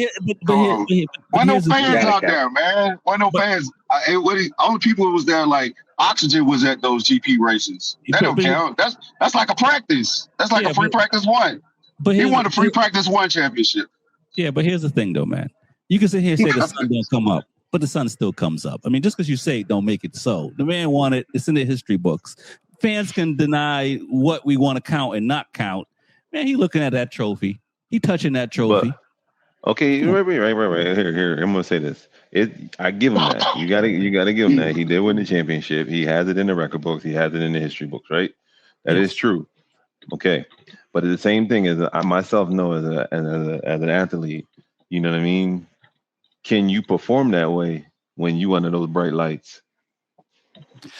Why no fans out there, man? Why no fans? Only people who was there, like Oxygen, was at those GP races. That don't count. That's like a practice. That's like a free practice one. But he won a free practice one championship. Yeah, but here's the thing, though, man. You can sit here and say the sun don't come up, but the sun still comes up. I mean, just because you say it don't make it so. The man won it. It's in the history books. Fans can deny what we want to count and not count. Man, he looking at that trophy. He touching that trophy. But, okay, right. Here. I'm gonna say this. I give him that. You gotta give him that. He did win the championship. He has it in the record books. He has it in the history books. Right? That is true. Okay, but the same thing as I myself know as an athlete. You know what I mean? Can you perform that way when you under those bright lights?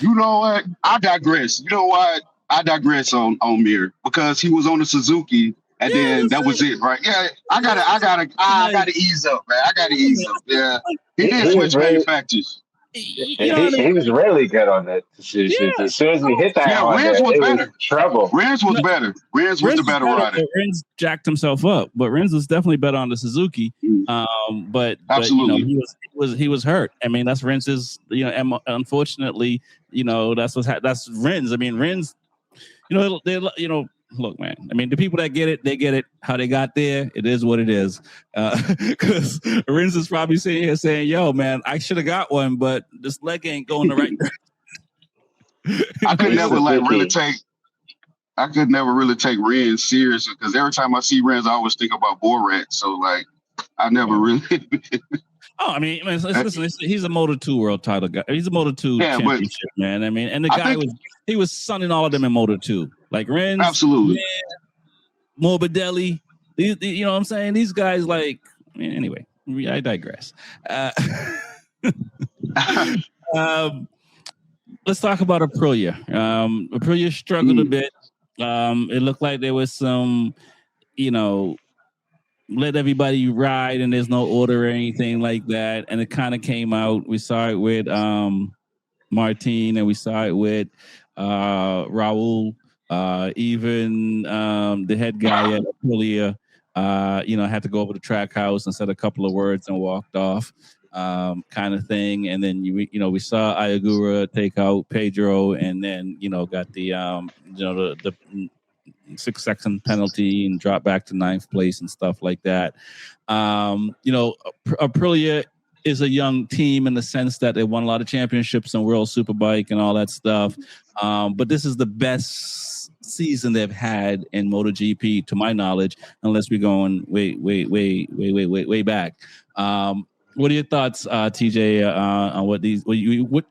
You know what? I digress. You know what? I digress on Mir because he was on the Suzuki, and then that was it, right? Yeah, I gotta ease up, man. I gotta ease up. Yeah, he did switch manufacturers. He was really good on that. As soon as we hit that, Renz was better. Trouble. Renz was better. Renz was the better rider. Renz jacked himself up, but Renz was definitely better on the Suzuki. But absolutely, he was hurt. I mean, that's Renz's. Unfortunately, that's that's Renz. I mean, Renz. Look, man. I mean, the people that get it, they get it. How they got there, it is what it is. Because Renz is probably sitting here saying, "Yo, man, I should have got one, but this leg ain't going the right direction." I could never really take Renz seriously because every time I see Renz, I always think about Borat. So I never really. Oh, I mean, listen, he's a Moto2 world title guy. He's a Moto2 championship, man. I mean, and the guy was sunning all of them in Moto2. Like Renz, absolutely. Morbidelli, you know what I'm saying? These guys, anyway, I digress. Let's talk about Aprilia. Aprilia struggled a bit. It looked like there was some, let everybody ride and there's no order or anything like that. And it kind of came out. We saw it with Martin and we saw it with Raul. Even the head guy at Aprilia, had to go over to track house and said a couple of words and walked off, kind of thing. And then we saw Ayagura take out Pedro, and then got the the 6-second penalty and drop back to 9th place and stuff like that. Aprilia is a young team in the sense that they won a lot of championships in World Superbike and all that stuff. But this is the best season they've had in MotoGP, to my knowledge, unless we're going way back. What are your thoughts, TJ, on what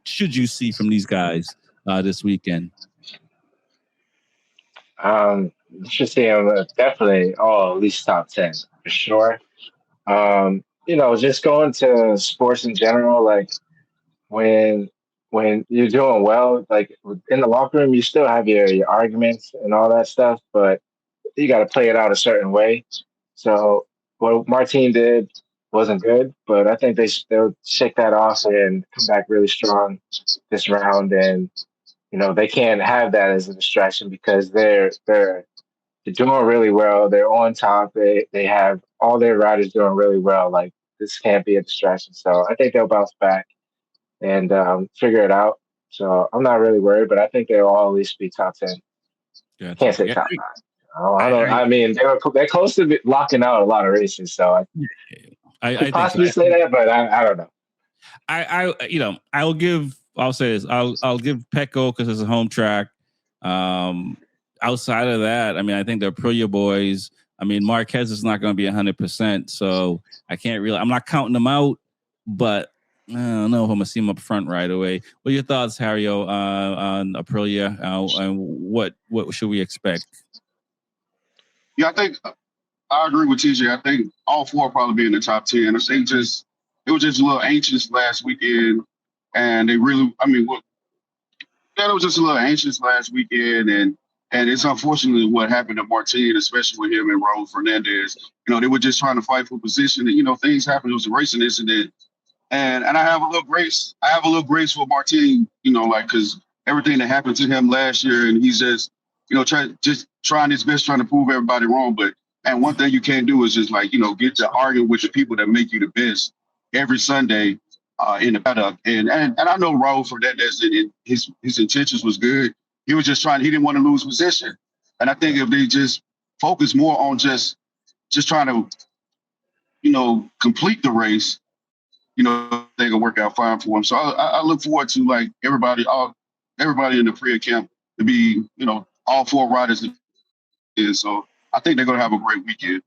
should you see from these guys this weekend? You should see them definitely at least top 10 for sure. Just going to sports in general, like when you're doing well, like in the locker room, you still have your arguments and all that stuff, but you got to play it out a certain way. So what Martin did wasn't good, but I think they'll shake that off and come back really strong this round. And they can't have that as a distraction because they're they're doing really well. They're on top. They have all their riders doing really well. Like, this can't be a distraction. So I think they'll bounce back and figure it out. So I'm not really worried, but I think they'll all at least be top 10. Gotcha. Can't say Yeah, top 9. I don't. I mean, they're close to locking out a lot of races, so I could possibly say that, but I don't know. I'll say this. I'll give Petco because it's a home track. Outside of that, I mean, I think the Aprilia boys. I mean, Marquez is not going to be 100%, so I can't really. I'm not counting them out, but I don't know if I'm gonna see him up front right away. What are your thoughts, Hario, on Aprilia? And what should we expect? Yeah, I think I agree with TJ. I think all four will probably be in the top 10. I think it was just a little anxious last weekend, and they really, it was just a little anxious last weekend, and it's unfortunately what happened to Martin, especially with him and Raul Fernandez. They were just trying to fight for position, and things happened. It was a racing incident, and I have a little grace. I have a little grace for Martin, because everything that happened to him last year, and he's just, trying his best, trying to prove everybody wrong. And one thing you can't do is just get to argue with the people that make you the best every Sunday in the paddock. And I know Raul Fernandez, and his intentions was good. He was just he didn't want to lose position. And I think if they just focus more on just trying to, complete the race, they can work out fine for him. So I look forward to everybody in the Aprilia camp to be, all four riders. So I think they're going to have a great weekend.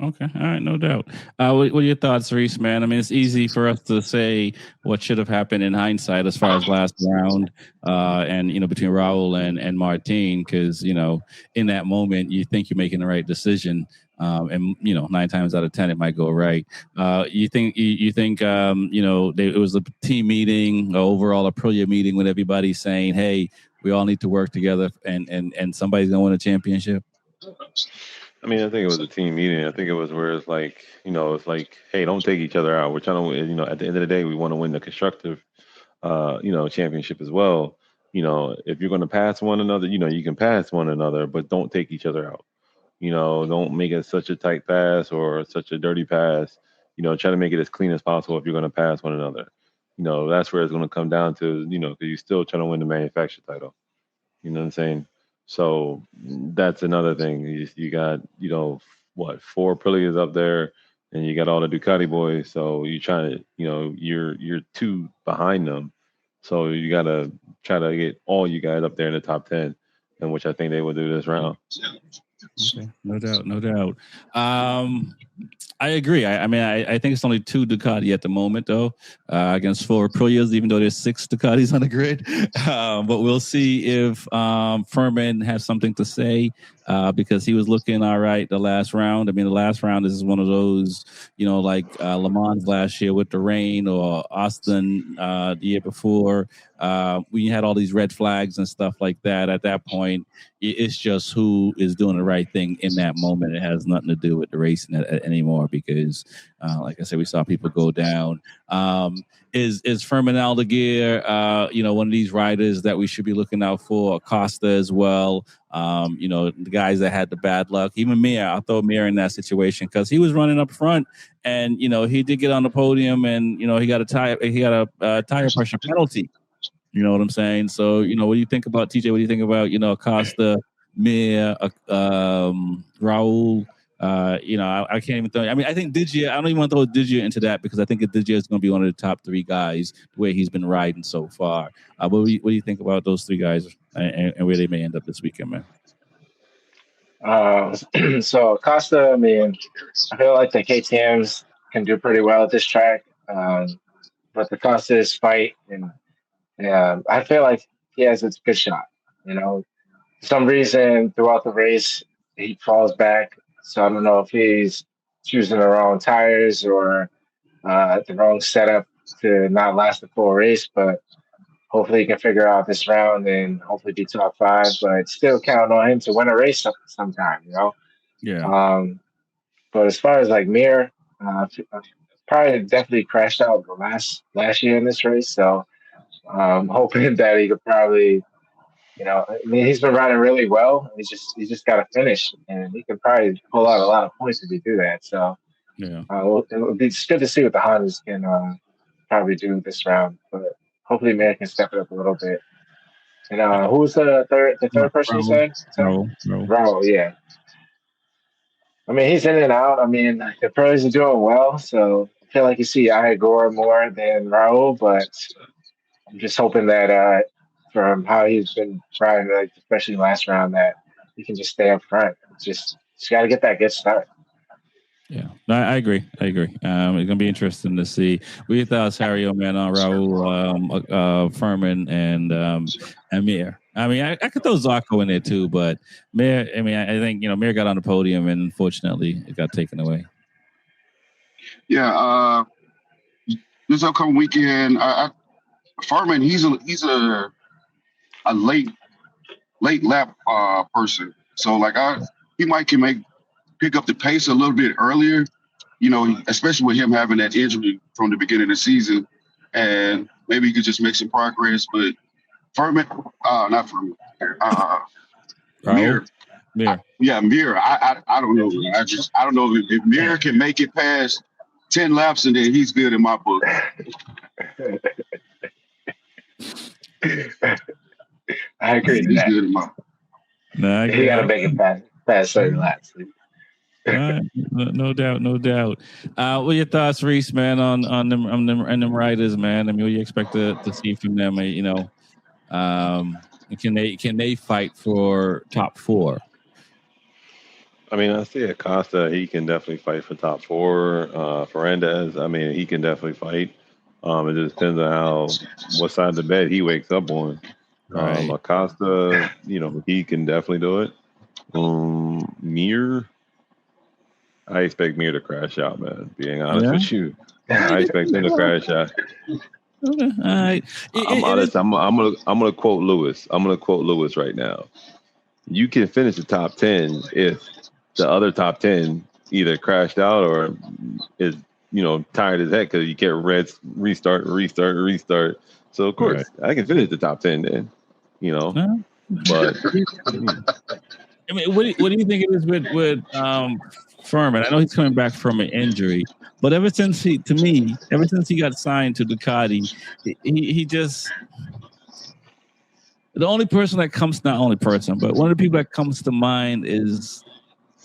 Okay. All right. No doubt. What are your thoughts, Reese, man? I mean, it's easy for us to say what should have happened in hindsight as far as last round and, between Raul and Martin, because, in that moment, you think you're making the right decision. And 9 times out of 10 it might go right. You think it was a team meeting, overall Aprilia meeting, with everybody saying, "Hey, we all need to work together, and somebody's gonna win a championship." I mean, I think it was a team meeting. I think it was where it's hey, don't take each other out. We're trying to, at the end of the day, we want to win the constructive, championship as well. If you're going to pass one another, you can pass one another, but don't take each other out. Don't make it such a tight pass or such a dirty pass. Try to make it as clean as possible if you're going to pass one another. That's where it's going to come down to, because you're still trying to win the manufacturer title. You know what I'm saying? So that's another thing. You got, 4 Aprilias up there, and you got all the Ducati boys. So you try to, you're 2 behind them. So you got to try to get all you guys up there in the top 10, and which I think they will do this round. Okay, no doubt. I agree. I think it's only 2 Ducati at the moment, though, against 4 Aprilias, even though there's 6 Ducatis on the grid. But we'll see if Furman has something to say, because he was looking all right the last round. I mean, the last round is one of those, like Le Mans last year with the rain, or Austin the year before. We had all these red flags and stuff like that. At that point, it's just who is doing the right thing in that moment. It has nothing to do with the racing anymore, because, like I said, we saw people go down. Is Furman Aldeguer, one of these riders that we should be looking out for? Acosta as well. The guys that had the bad luck. Even Mir, I'll throw Mir in that situation, because he was running up front, and he did get on the podium, and he got a tire pressure penalty. You know what I'm saying? So, what do you think about, TJ? What do you think about, Acosta, Mir, Raul? I can't even throw. I mean, I think Digia. I don't even want to throw Digia into that, because I think Digia is going to be one of the top 3 guys the way he's been riding so far. What do you think about those 3 guys and where they may end up this weekend, man? So Acosta, I mean, I feel like the KTMs can do pretty well at this track, but Acosta's fight, and I feel like he has a good shot. For some reason throughout the race he falls back, so I don't know if he's choosing the wrong tires or the wrong setup to not last the full race, but hopefully he can figure out this round and hopefully be top 5, but still counting on him to win a race sometime, Yeah. But as far as Mir, probably definitely crashed out last year in this race, so hoping that he could probably You know, I mean, he's been riding really well. He's just got to finish, and he can probably pull out a lot of points if he do that. So, Yeah. it's good to see what the Hondas can probably do this round. But hopefully, Mir can step it up a little bit. And who was the third person you said? Raul, yeah. I mean, he's in and out. I mean, the pros are doing well, so I feel like you see Igor more than Raul, but I'm just hoping that from how he's been riding, like especially last round, that he can just stay up front. Just got to get that good start. Yeah, no, I agree. It's gonna be interesting to see. We thought Sario, man, on Raul, Furman, and Mir. I mean, I could throw Zarco in there too, but Mir. I mean, I think Mir got on the podium, and unfortunately, it got taken away. Yeah, this upcoming weekend, Furman, he's a late lap person, so like he might can pick up the pace a little bit earlier, especially with him having that injury from the beginning of the season, and maybe he could just make some progress. But Furman, not Furman, Mir. Mir. I don't know. I don't know if Mir can make it past 10 laps, and then he's good in my book. I agree. He's good in my book. No, he got to make it past certain laps. No doubt. What are your thoughts, Reese, man, on them riders, man? I mean, what do you expect to see from them? Can they fight for top four? I mean, I see Acosta. He can definitely fight for top four. Ferrandez, I mean, he can definitely fight. It just depends on what side of the bed he wakes up on. Right. Acosta, he can definitely do it. Mir, I expect Mir to crash out, man. Being honest with you, I expect him to crash out. Okay, all right. I'm honest. I'm gonna quote Lewis. I'm gonna quote Lewis right now. You can finish the top 10 if the other top 10 either crashed out or is tired as heck because you can't restart. So of course I can finish the top 10 then, But I mean, what do you think it is with Furman? I know he's coming back from an injury, but ever since he got signed to Ducati, he just the only person that comes, not only person, but one of the people that comes to mind is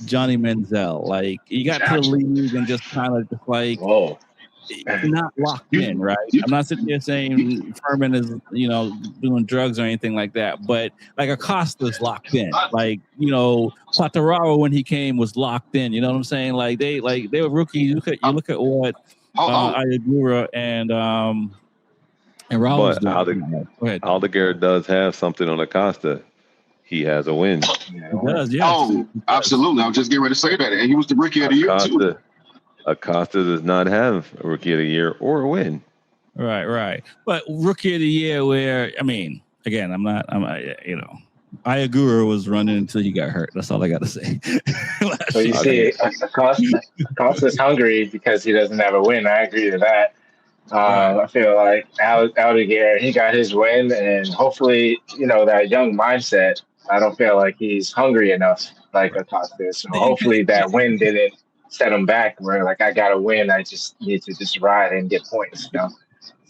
Johnny Manziel. Like, he got to the league and just kind of just like, whoa, not locked in, right? I'm not sitting here saying Furman is, doing drugs or anything like that, but like Acosta's locked in. Like, Quartararo when he came was locked in. You know what I'm saying? Like they were rookies. You look at what Ayagura and Raul's doing. Go ahead. Aldeguer does have something on Acosta. He has a win. He does, yeah. Oh, absolutely. I was just getting ready to say that. And he was the rookie of the year, too. Acosta does not have a rookie of the year or a win. Right. But rookie of the year, where, I mean, again, Ayagura was running until he got hurt. That's all I got to say. So you see, Acosta's hungry because he doesn't have a win. I agree to that. I feel like Aldeguer, he got his win, and hopefully, that young mindset, I don't feel like he's hungry enough like Acosta is. So hopefully that win didn't set him back where, like, I got to win. I just need to just ride and get points, So,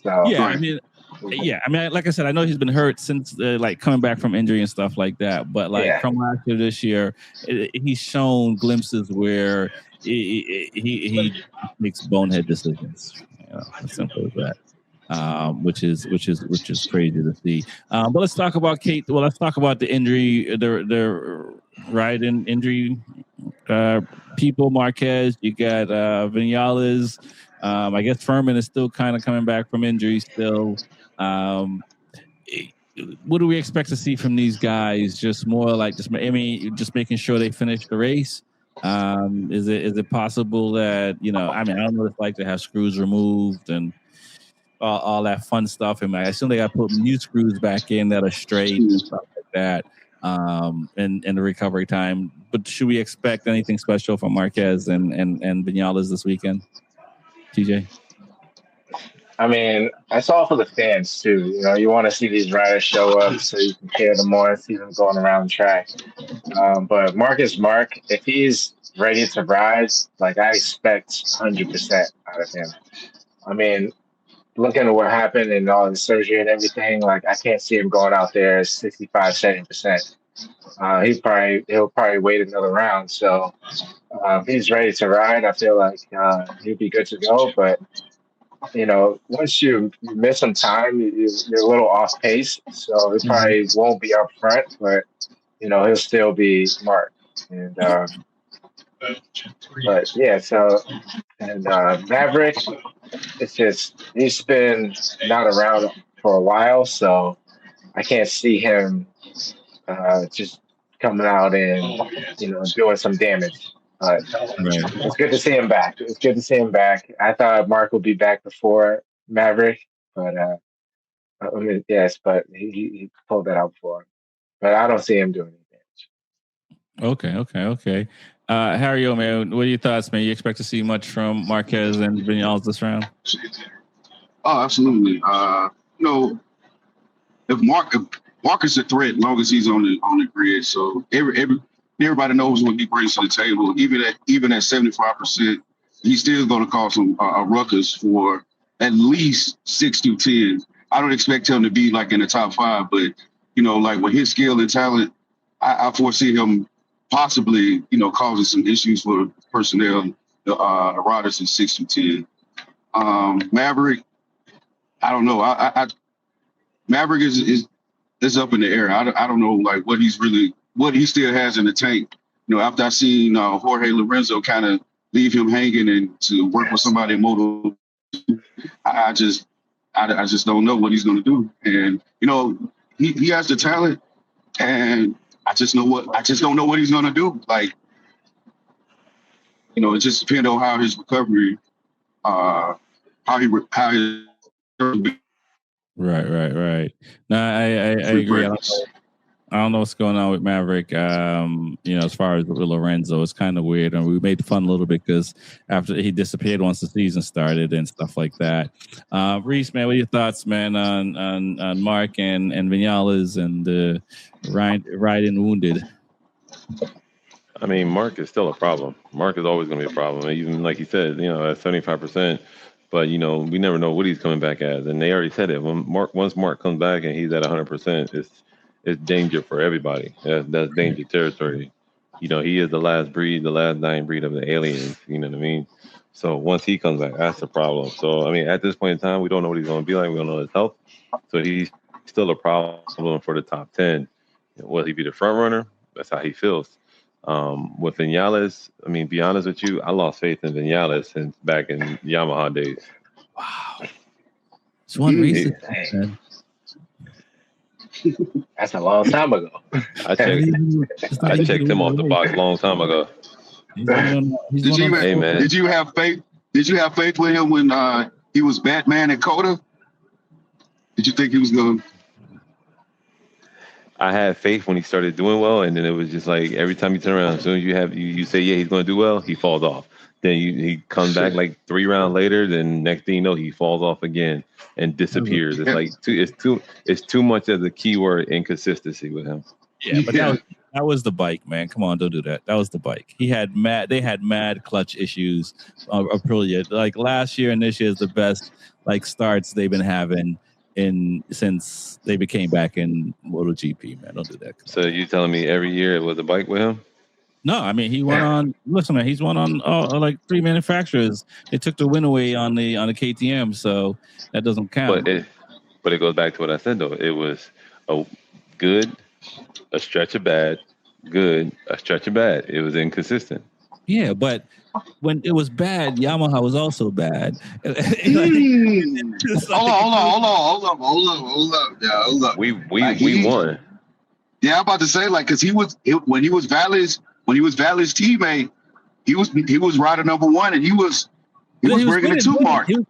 I mean, like I said, I know he's been hurt since coming back from injury and stuff like that. But from last year, this year, he's shown glimpses where he makes bonehead decisions. As simple as that. Which is crazy to see. But let's talk about Kate. Well, let's talk about the injury, the riding injury people. Marquez, you got Vinales. I guess Furman is still kind of coming back from injury still. What do we expect to see from these guys? Just more like just making sure they finish the race. Is it possible that I don't know what it's like to have screws removed and all that fun stuff. And I assume they got to put new screws back in that are straight and stuff like that in the recovery time. But should we expect anything special from Marquez and Vinales this weekend, TJ? I mean, that's all for the fans too. You know, you want to see these riders show up so you can care them more and see them going around the track. But Marcus Mark, if he's ready to rise, like I expect 100% out of him. I mean, looking at what happened and all the surgery and everything, like I can't see him going out there 65, 70%. He'll probably wait another round. So if he's ready to ride, I feel like he'll be good to go. But you know, once you miss some time, you're a little off pace. So it probably won't be up front, but you know, he'll still be smart. And but yeah, so and Maverick, it's just he's been not around for a while, so I can't see him just coming out and you know doing some damage. But it's good to see him back. It's good to see him back. I thought Mark would be back before Maverick, but I mean yes, but he pulled that out for him. But I don't see him doing any damage. Okay. Harry, man, what are your thoughts, man? You expect to see much from Marquez and Vinales this round? Oh, absolutely. You know, if Mark is a threat, long as he's on the grid. So everybody knows what he brings to the table. Even at 75%, he's still going to cause some a ruckus for at least 6 to 10. I don't expect him to be like in the top 5, but you know, like with his skill and talent, I foresee him possibly, you know, causing some issues for personnel, the riders in 6 to 10. Maverick, I don't know. Maverick is up in the air. I don't know like what he still has in the tank. You know, after I seen Jorge Lorenzo kind of leave him hanging and to work with somebody in Moto, I just don't know what he's going to do. And you know, he has the talent, and I just don't know what he's going to do. Like, you know, it just depends on how his recovery, how he. Right. No, I agree. I don't know what's going on with Maverick. You know, as far as Lorenzo, it's kind of weird, and we made fun a little bit because after he disappeared once the season started and stuff like that. Reese, man, what are your thoughts, man, on Mark and Vinales and riding wounded? I mean, Mark is still a problem. Mark is always going to be a problem, even like he said, you know, at 75%. But you know, we never know what he's coming back as, and they already said it. Once Mark comes back and he's at 100%, it's danger for everybody. That's danger territory. You know, he is the last dying breed of the aliens. You know what I mean? So once he comes back, that's the problem. So I mean, at this point in time, we don't know what he's going to be like. We don't know his health. So he's still a problem for the top 10. Will he be the front runner? That's how he feels. With Vinales, I mean, be honest with you, I lost faith in Vinales since back in Yamaha days. Wow. It's one race. That's a long time ago. I checked him off the box a long time ago. Did you have faith? Did you have faith with him when he was Batman at Coda? Did you think he was going to? I had faith when he started doing well, and then it was just like every time you turn around, as soon as you say, yeah, he's going to do well, he falls off. Then he comes back like 3 rounds later, then next thing you know, he falls off again and disappears. It's like it's too much of the keyword inconsistency with him. Yeah, but that was the bike, man. Come on, don't do that. That was the bike. They had mad clutch issues. Aprilia, like last year and this year is the best like starts they've been having since they became back in MotoGP, man. Don't do that. So you telling me every year it was a bike with him? No, I mean he won on. Listen, man, he's won on like 3 manufacturers. They took the win away on the KTM, so that doesn't count. But it goes back to what I said though. It was a good, a stretch of bad, good, a stretch of bad. It was inconsistent. Yeah, but when it was bad, Yamaha was also bad. Hold up. We won. Yeah, I'm about to say like because when he was Valley's teammate, he was rider number 1 and he was bringing it to Mark. He was.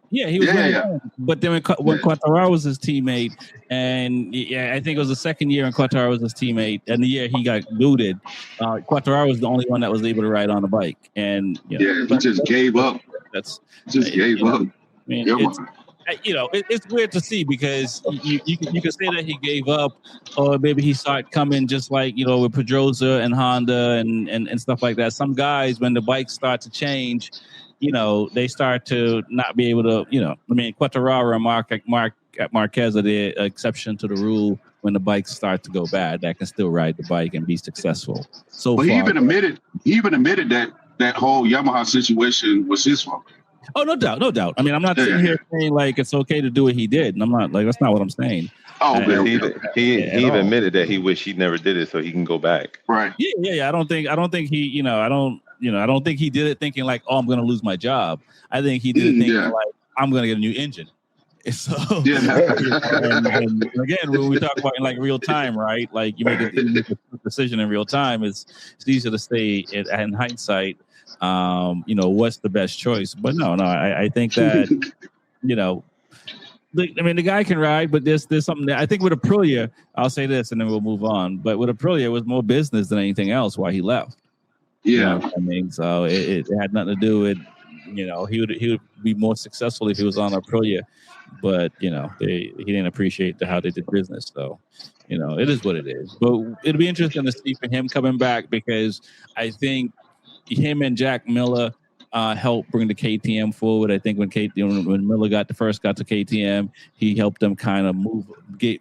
But then when Quartararo was his teammate, and I think it was the second year when Quartararo was his teammate, and the year he got booted, Quartararo was the only one that was able to ride on the bike, and he just gave up. Gave up. I mean, it's weird to see because you can say that he gave up, or maybe he started coming just like with Pedrosa and Honda and stuff like that. Some guys, when the bikes start to change, they start to not be able to. Quartararo and Marquez are the exception to the rule. When the bikes start to go bad, that can still ride the bike and be successful. So but far, he even admitted that whole Yamaha situation was his fault. Oh, no doubt. I mean, I'm not sitting here saying like it's okay to do what he did, and I'm not like that's not what I'm saying. Oh, he even admitted that he wished he never did it, so he can go back. Right. Yeah. I don't think he, I don't think he did it thinking like, oh, I'm going to lose my job. I think he did it thinking like, I'm going to get a new engine. So, and again, when we talk about in like real time, right? Like you make a decision in real time. It's easier to say in hindsight. What's the best choice? But no, I think that the guy can ride, but there's something that I think with Aprilia. I'll say this, and then we'll move on. But with Aprilia, it was more business than anything else. Why he left? Yeah, I mean, so it had nothing to do with he would be more successful if he was on Aprilia. But he didn't appreciate how they did business. So it is what it is. But it'll be interesting to see for him coming back because I think him and Jack Miller helped bring the KTM forward. I think when Miller got to KTM, he helped them kind of move the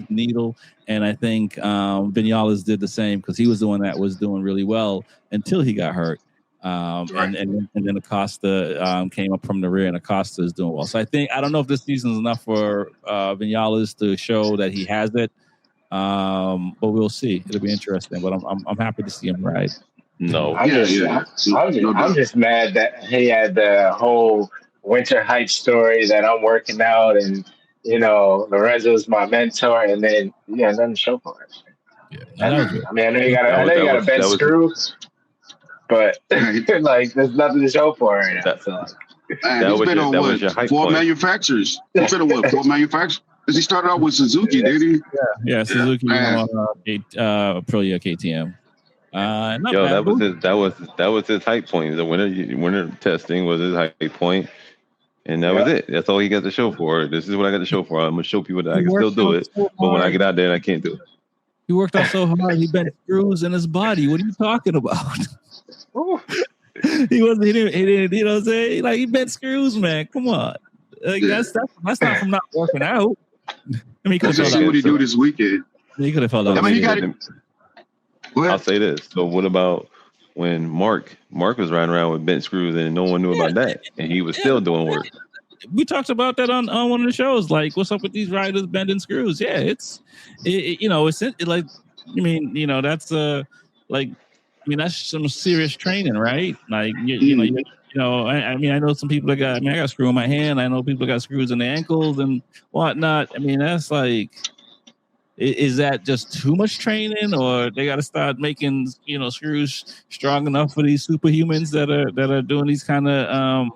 needle. And I think Vinales did the same because he was the one that was doing really well until he got hurt. And then Acosta came up from the rear, and Acosta is doing well. So I don't know if this season is enough for Vinales to show that he has it, but we'll see. It'll be interesting. But I'm happy to see him ride. No, I'm just mad that he had the whole winter hype story that I'm working out, and Lorenzo's my mentor, and then nothing to show for it. Yeah, I know you got a bent screw. But like, there's nothing to show for it. He's been on what? Four manufacturers. He's been on what? 4 manufacturers. Because he started out with Suzuki, didn't he? Yeah, Suzuki on Aprilia KTM. That was his hype point. The winter testing was his hype point, and that was it. That's all he got to show for it. This is what I got to show for. I'm gonna show people that I can still do it, but when I get out there, I can't do it. He worked out so hard. He bent screws in his body. What are you talking about? He didn't, you know what I'm saying? Like, he bent screws, man. Come on. Like, that's not from not working out. I mean, let's see what he do this weekend. He could have felt out. I mean, he got it. I'll say this. So what about when Mark was riding around with bent screws and no one knew about that, and he was still doing work? We talked about that on one of the shows. Like, what's up with these riders bending screws? Yeah, it's like, I mean, that's that's some serious training, right? Like, I mean, I know some people that got. I mean, I got a screw in my hand. I know people that got screws in their ankles and whatnot. I mean, that's like, is that just too much training, or they got to start making screws strong enough for these superhumans that are doing these kind of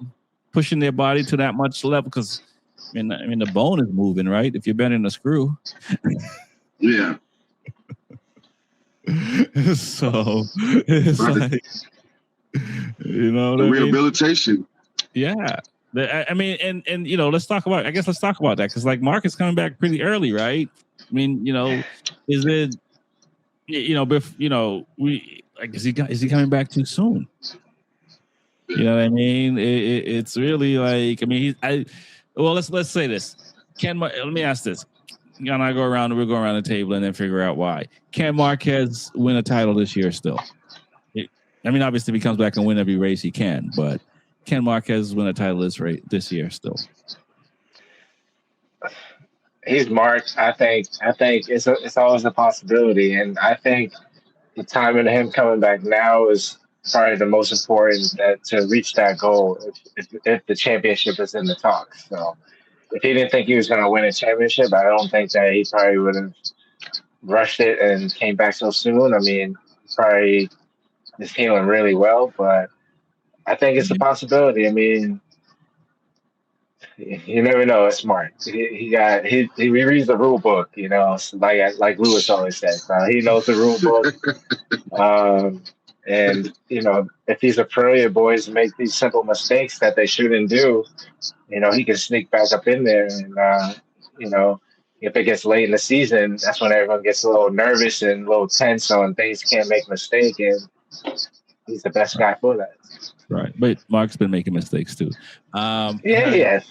pushing their body to that much level? Because I mean, the bone is moving, right? If you're bending a screw. Yeah. So it's like, the rehabilitation. Yeah. I mean, and let's talk about that because like Mark is coming back pretty early, right? I mean, is it, is he coming back too soon? You know what I mean? It's really like, I mean, let's say this. Let me ask this. And we'll go around the table and then figure out why. Can Marquez win a title this year still? I mean, obviously, if he comes back and win every race, he can. But can Marquez win a title this year still? He's Mark. I think it's always a possibility, and I think the timing of him coming back now is probably the most important to reach that goal. If the championship is in the talks, so. If he didn't think he was going to win a championship, I don't think that he probably would have rushed it and came back so soon. I mean, probably is healing really well, but I think it's a possibility. I mean, you never know. It's smart. He reads the rule book, like Lewis always says. He knows the rule book, And, if these Aprilia boys make these simple mistakes that they shouldn't do, he can sneak back up in there. And, if it gets late in the season, that's when everyone gets a little nervous and a little tense on things can't make a mistake. And he's the best guy for that. Right. But Mark's been making mistakes too. Yes.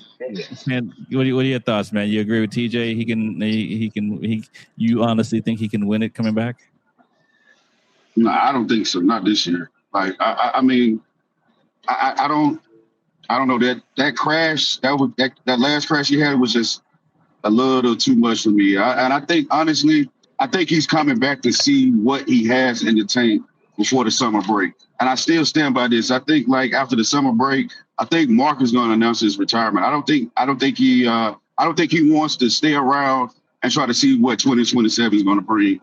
Man, what are your thoughts, man? You agree with TJ? You honestly think he can win it coming back? No, I don't think so. Not this year. Like, I mean, I don't know that crash. That last crash he had was just a little too much for me. I think honestly, I think he's coming back to see what he has in the tank before the summer break. And I still stand by this. I think like after the summer break, I think Mark is going to announce his retirement. I don't think he wants to stay around and try to see what 2027 is going to bring.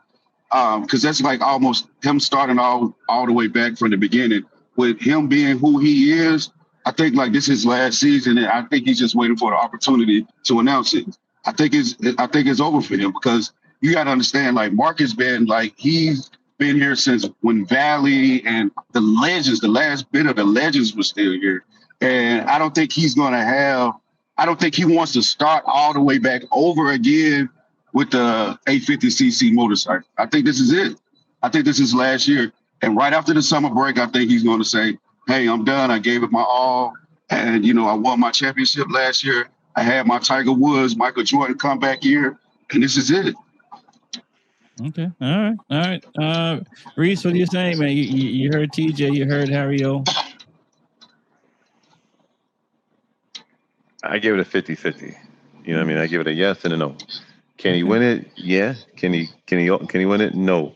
Because that's like almost him starting all the way back from the beginning. With him being who he is, I think like this is his last season, and I think he's just waiting for the opportunity to announce it. I think it's over for him because you got to understand, like Mark has been like he's been here since when Valley and the legends, the last bit of the legends was still here, and I don't think he's gonna have. I don't think he wants to start all the way back over again with the 850cc motorcycle. I think this is it. I think this is last year. And right after the summer break, I think he's going to say, hey, I'm done. I gave it my all. And, I won my championship last year. I had my Tiger Woods, Michael Jordan comeback year. And this is it. Okay. All right. Reese, what are you saying, man? You heard TJ. You heard Harry O. I give it a 50-50. You know what I mean? I give it a yes and a no. Can he win it? Yeah. Can he win it? No.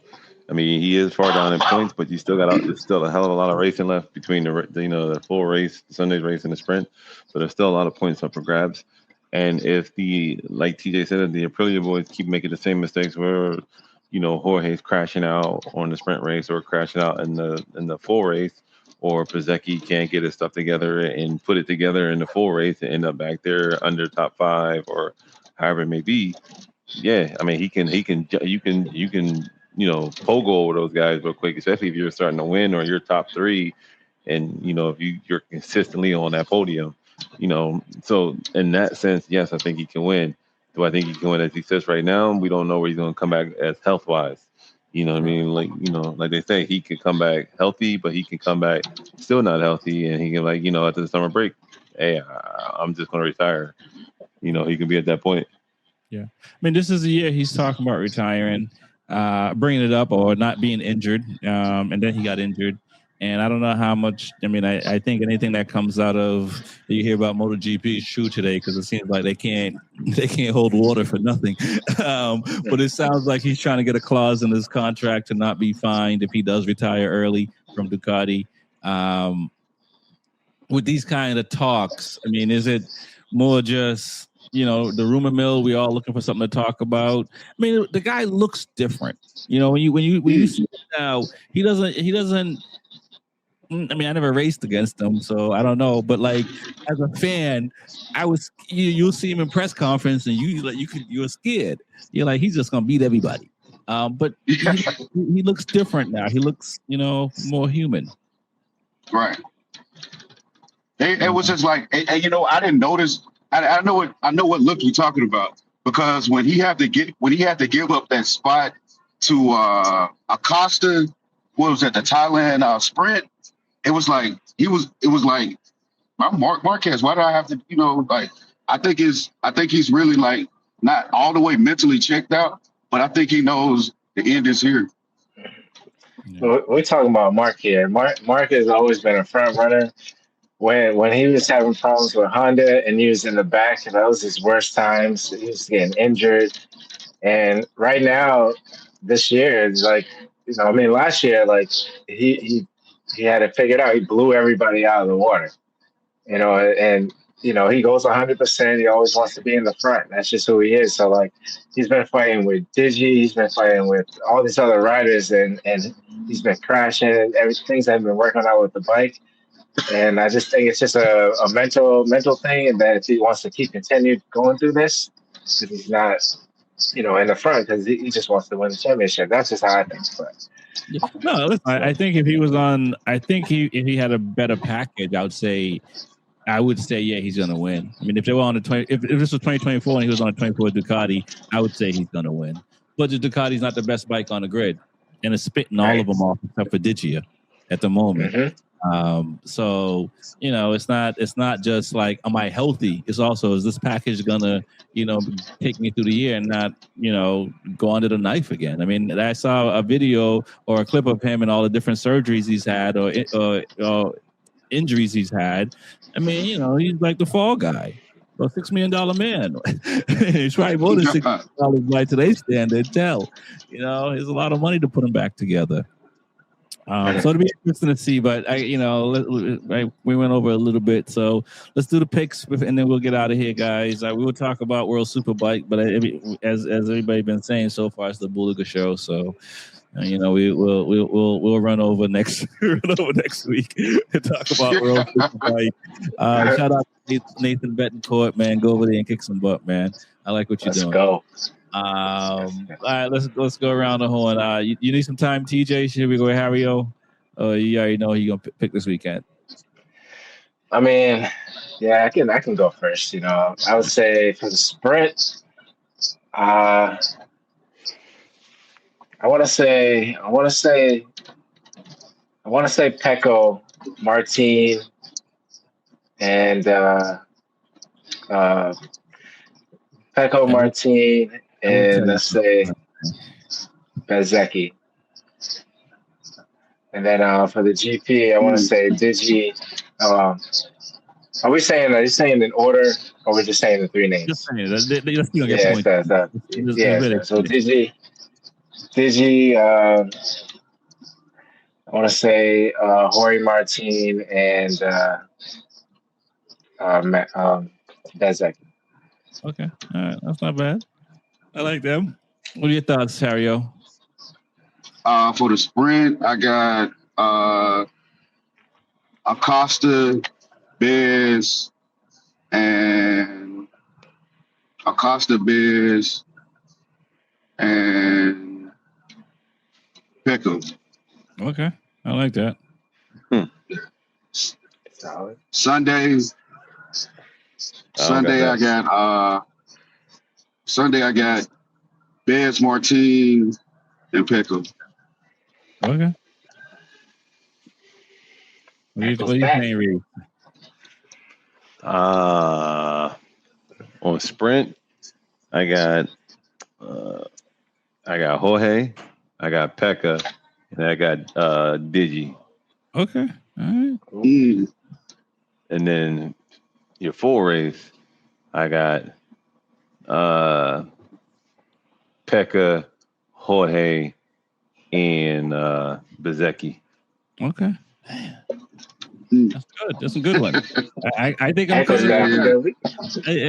I mean, he is far down in points, but you still there's still a hell of a lot of racing left between the full race, Sunday's race, and the sprint. So there's still a lot of points up for grabs. And if like TJ said, the Aprilia boys keep making the same mistakes where, Jorge's crashing out on the sprint race or crashing out in the full race, or Piasecki can't get his stuff together and put it together in the full race and end up back there under top 5 or however it may be. Yeah, I mean, you can pogo over those guys real quick, especially if you're starting to win or you're top 3 and, if you're consistently on that podium, So in that sense, yes, I think he can win. Do I think he can win as he sits right now? We don't know where he's going to come back as health-wise. You know what I mean? Like they say, he can come back healthy, but he can come back still not healthy. And he can after the summer break, hey, I'm just going to retire. He can be at that point. Yeah. I mean, this is the year he's talking about retiring, bringing it up or not being injured. And then he got injured. And I don't know how much, I think anything that comes out of that you hear about MotoGP is true today because it seems like they can't hold water for nothing. But it sounds like he's trying to get a clause in his contract to not be fined if he does retire early from Ducati. With these kind of talks, is it more just, the rumor mill, we all looking for something to talk about? The guy looks different. When you see him now, he doesn't. I never raced against him, so I don't know. But like as a fan, you'll see him in press conference, and you're scared. You're like, he's just gonna beat everybody. But he looks different now. He looks, more human. Right. It was just like, I didn't notice. I know what look you're talking about because when he had to give up that spot to Acosta, what was that, the Thailand sprint? It was like Marquez. Why do I have to? I think he's really like not all the way mentally checked out, but I think he knows the end is here. Yeah. We're talking about Mark here. Mark has always been a front runner. When he was having problems with Honda and he was in the back, that was his worst times. He was getting injured, and right now, this year, it's like last year, like he had it figured out. He blew everybody out of the water, and he goes 100%. He always wants to be in the front. That's just who he is. So like, he's been fighting with Digi. He's been fighting with all these other riders, and he's been crashing. And things that have been working out with the bike. And I just think it's just a mental thing, and that if he wants to continue going through this, because he's not, in the front, because he just wants to win the championship. That's just how I think. But No, listen, I think if he was on, if he had a better package, I would say, yeah, he's going to win. I mean, if they were on the 20, if this was 2024 and he was on a 24 Ducati, I would say he's going to win. But the Ducati's not the best bike on the grid, and it's spitting all of them off except for Digia at the moment. So it's not just like, am I healthy? It's also, is this package gonna take me through the year and not go under the knife again? I mean, I saw a video or a clip of him and all the different surgeries he's had or injuries he's had. I mean, he's like the fall guy, a $6 million man. He's probably more than $6 million by today's standard. There's a lot of money to put him back together. So it'll be interesting to see, but we went over a little bit, so let's do the picks and then we'll get out of here, guys. We will talk about World Superbike, but as everybody been saying so far, it's the Buliga show, so we'll run over next week and talk about World Superbike. Shout out to Nathan Betancourt, man. Go over there and kick some butt, man. I like what you're doing. Let's go. All right, let's go around the horn. You need some time, TJ? Should we go with Harry O? You already know he's gonna pick this weekend. I mean, yeah, I can go first. I would say for the sprint, I want to say Pecco, Martin, and Pecco, Martin, and let's say Bezzecchi. And then for the GP, I want to say Digi. Are you saying in order, or we're just saying the three names? Just saying. Let's get points. So Digi. I want to say Jorge Martin and Bezzecchi. Okay, all right, that's not bad. I like them. What are your thoughts, Hario? For the sprint, I got Acosta, Bez, and Pecco. Okay, I like that. Solid. Sunday, I got Bez, Martin, and Pecco. Okay. What are you saying, Reed? On sprint, I got Jorge, I got Pekka, and I got Digi. Okay. All right. And then your full race, I got Pekka, Jorge, and Bezzecchi. Okay. That's good. That's a good one. I think I'm going. I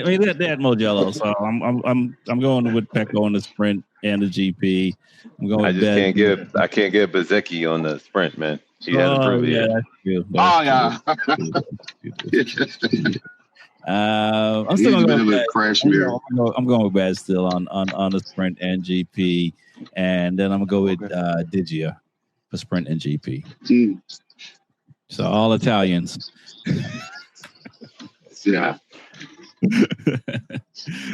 mean, they had Mojello, so I'm going with Pecco on the sprint and the GP. I'm going. I can't get Bezzecchi on the sprint, man. He hasn't proved it. That's true. I'm still going to go. I'm going with Baz still on the sprint and GP, and then I'm going to go with Digia for sprint and GP. So all Italians. Yeah.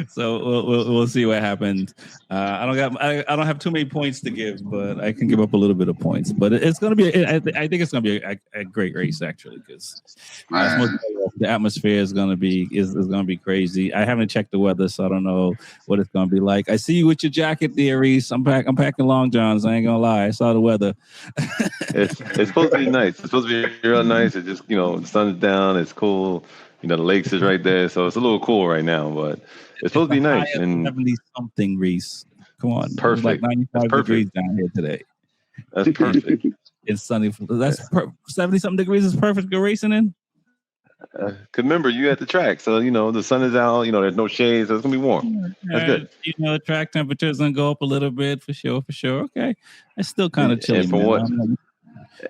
So we'll see what happens. I don't have too many points to give, but I can give up a little bit of points. But it's going to be. I think it's going to be a great race actually, because the atmosphere is going to be going to be crazy. I haven't checked the weather, so I don't know what it's going to be like. I see you with your jacket there, Reese. I'm packing long johns. I ain't gonna lie. I saw the weather. It's supposed to be nice. It's supposed to be real nice. It just the sun's down. It's cool. The lakes is right there, so it's a little cool right now, but it's supposed to be nice. And 70-something, Reese. Come on. Perfect. It's like 95 degrees down here today. That's perfect. It's sunny. That's 70-something degrees is perfect for racing in? Cause remember, you at the track, so the sun is out. There's no shade, so it's gonna be warm. That's good. The track temperature is gonna go up a little bit for sure. Okay, it's still kind of chilly.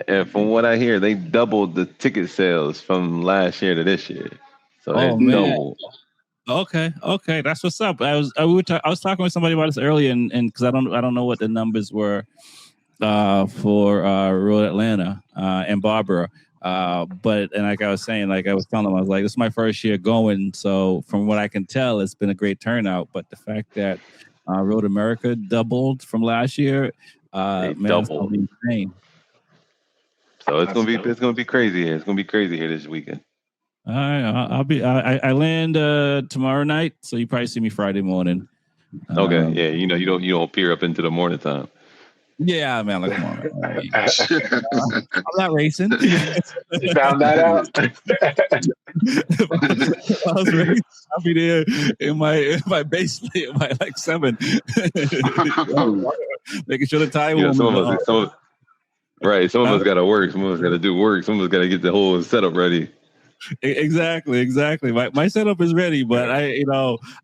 And from what I hear, they doubled the ticket sales from last year to this year. So doubled. Okay, that's what's up. I was talking with somebody about this earlier, and because I don't know what the numbers were for Road Atlanta and Barbara. But like I was saying, like I was telling them, I was like, this is my first year going. So from what I can tell, it's been a great turnout. But the fact that Road America doubled from last year, man, it's gonna be insane. So it's gonna be crazy here. It's gonna be crazy here this weekend. All right, I land tomorrow night, so you probably see me Friday morning. Okay, yeah, you don't peer up into the morning time. Yeah, man, like, come on, man. I'm not racing. You found that out? If I was racing, I'll be there in my basement, in my like 7, making sure the tire warmers right. Some of us got to work. Some of us got to do work. Some of us got to get the whole setup ready. Exactly. My setup is ready, but I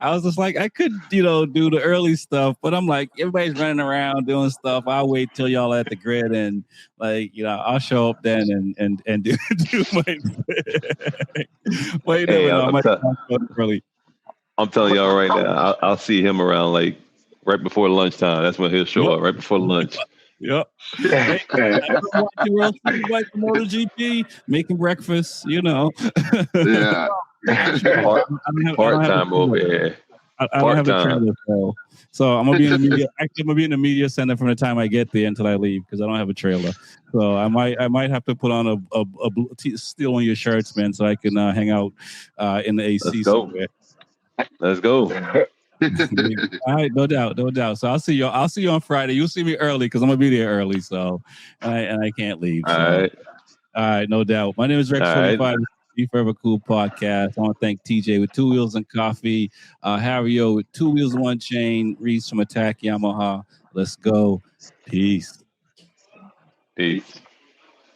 was just like, I could, do the early stuff, but I'm like, everybody's running around doing stuff. I'll wait till y'all at the grid and like, I'll show up then and do my thing. Wait, Hey, early. I'm telling y'all right now, I'll see him around like right before lunchtime. That's when he'll show up, right before lunch. Yep. Hey, watching MotoGP, making breakfast, Yeah. Part time over here. I don't have a trailer, so I'm gonna be in the media. Actually, I'm gonna be in the media center from the time I get there until I leave because I don't have a trailer. So I might have to put on steal one of your shirts, man, so I can hang out in the AC somewhere. Let's go. All right, no doubt. So I'll see you on Friday. You'll see me early because I'm gonna be there early. So, and I can't leave. All right, no doubt. My name is Rex 45. Be Forever Cool podcast. I want to thank TJ with 2 Wheels and Coffee, Harry-O with 2 Wheels 1 Chain, Reese from Attack Yamaha. Let's go. Peace.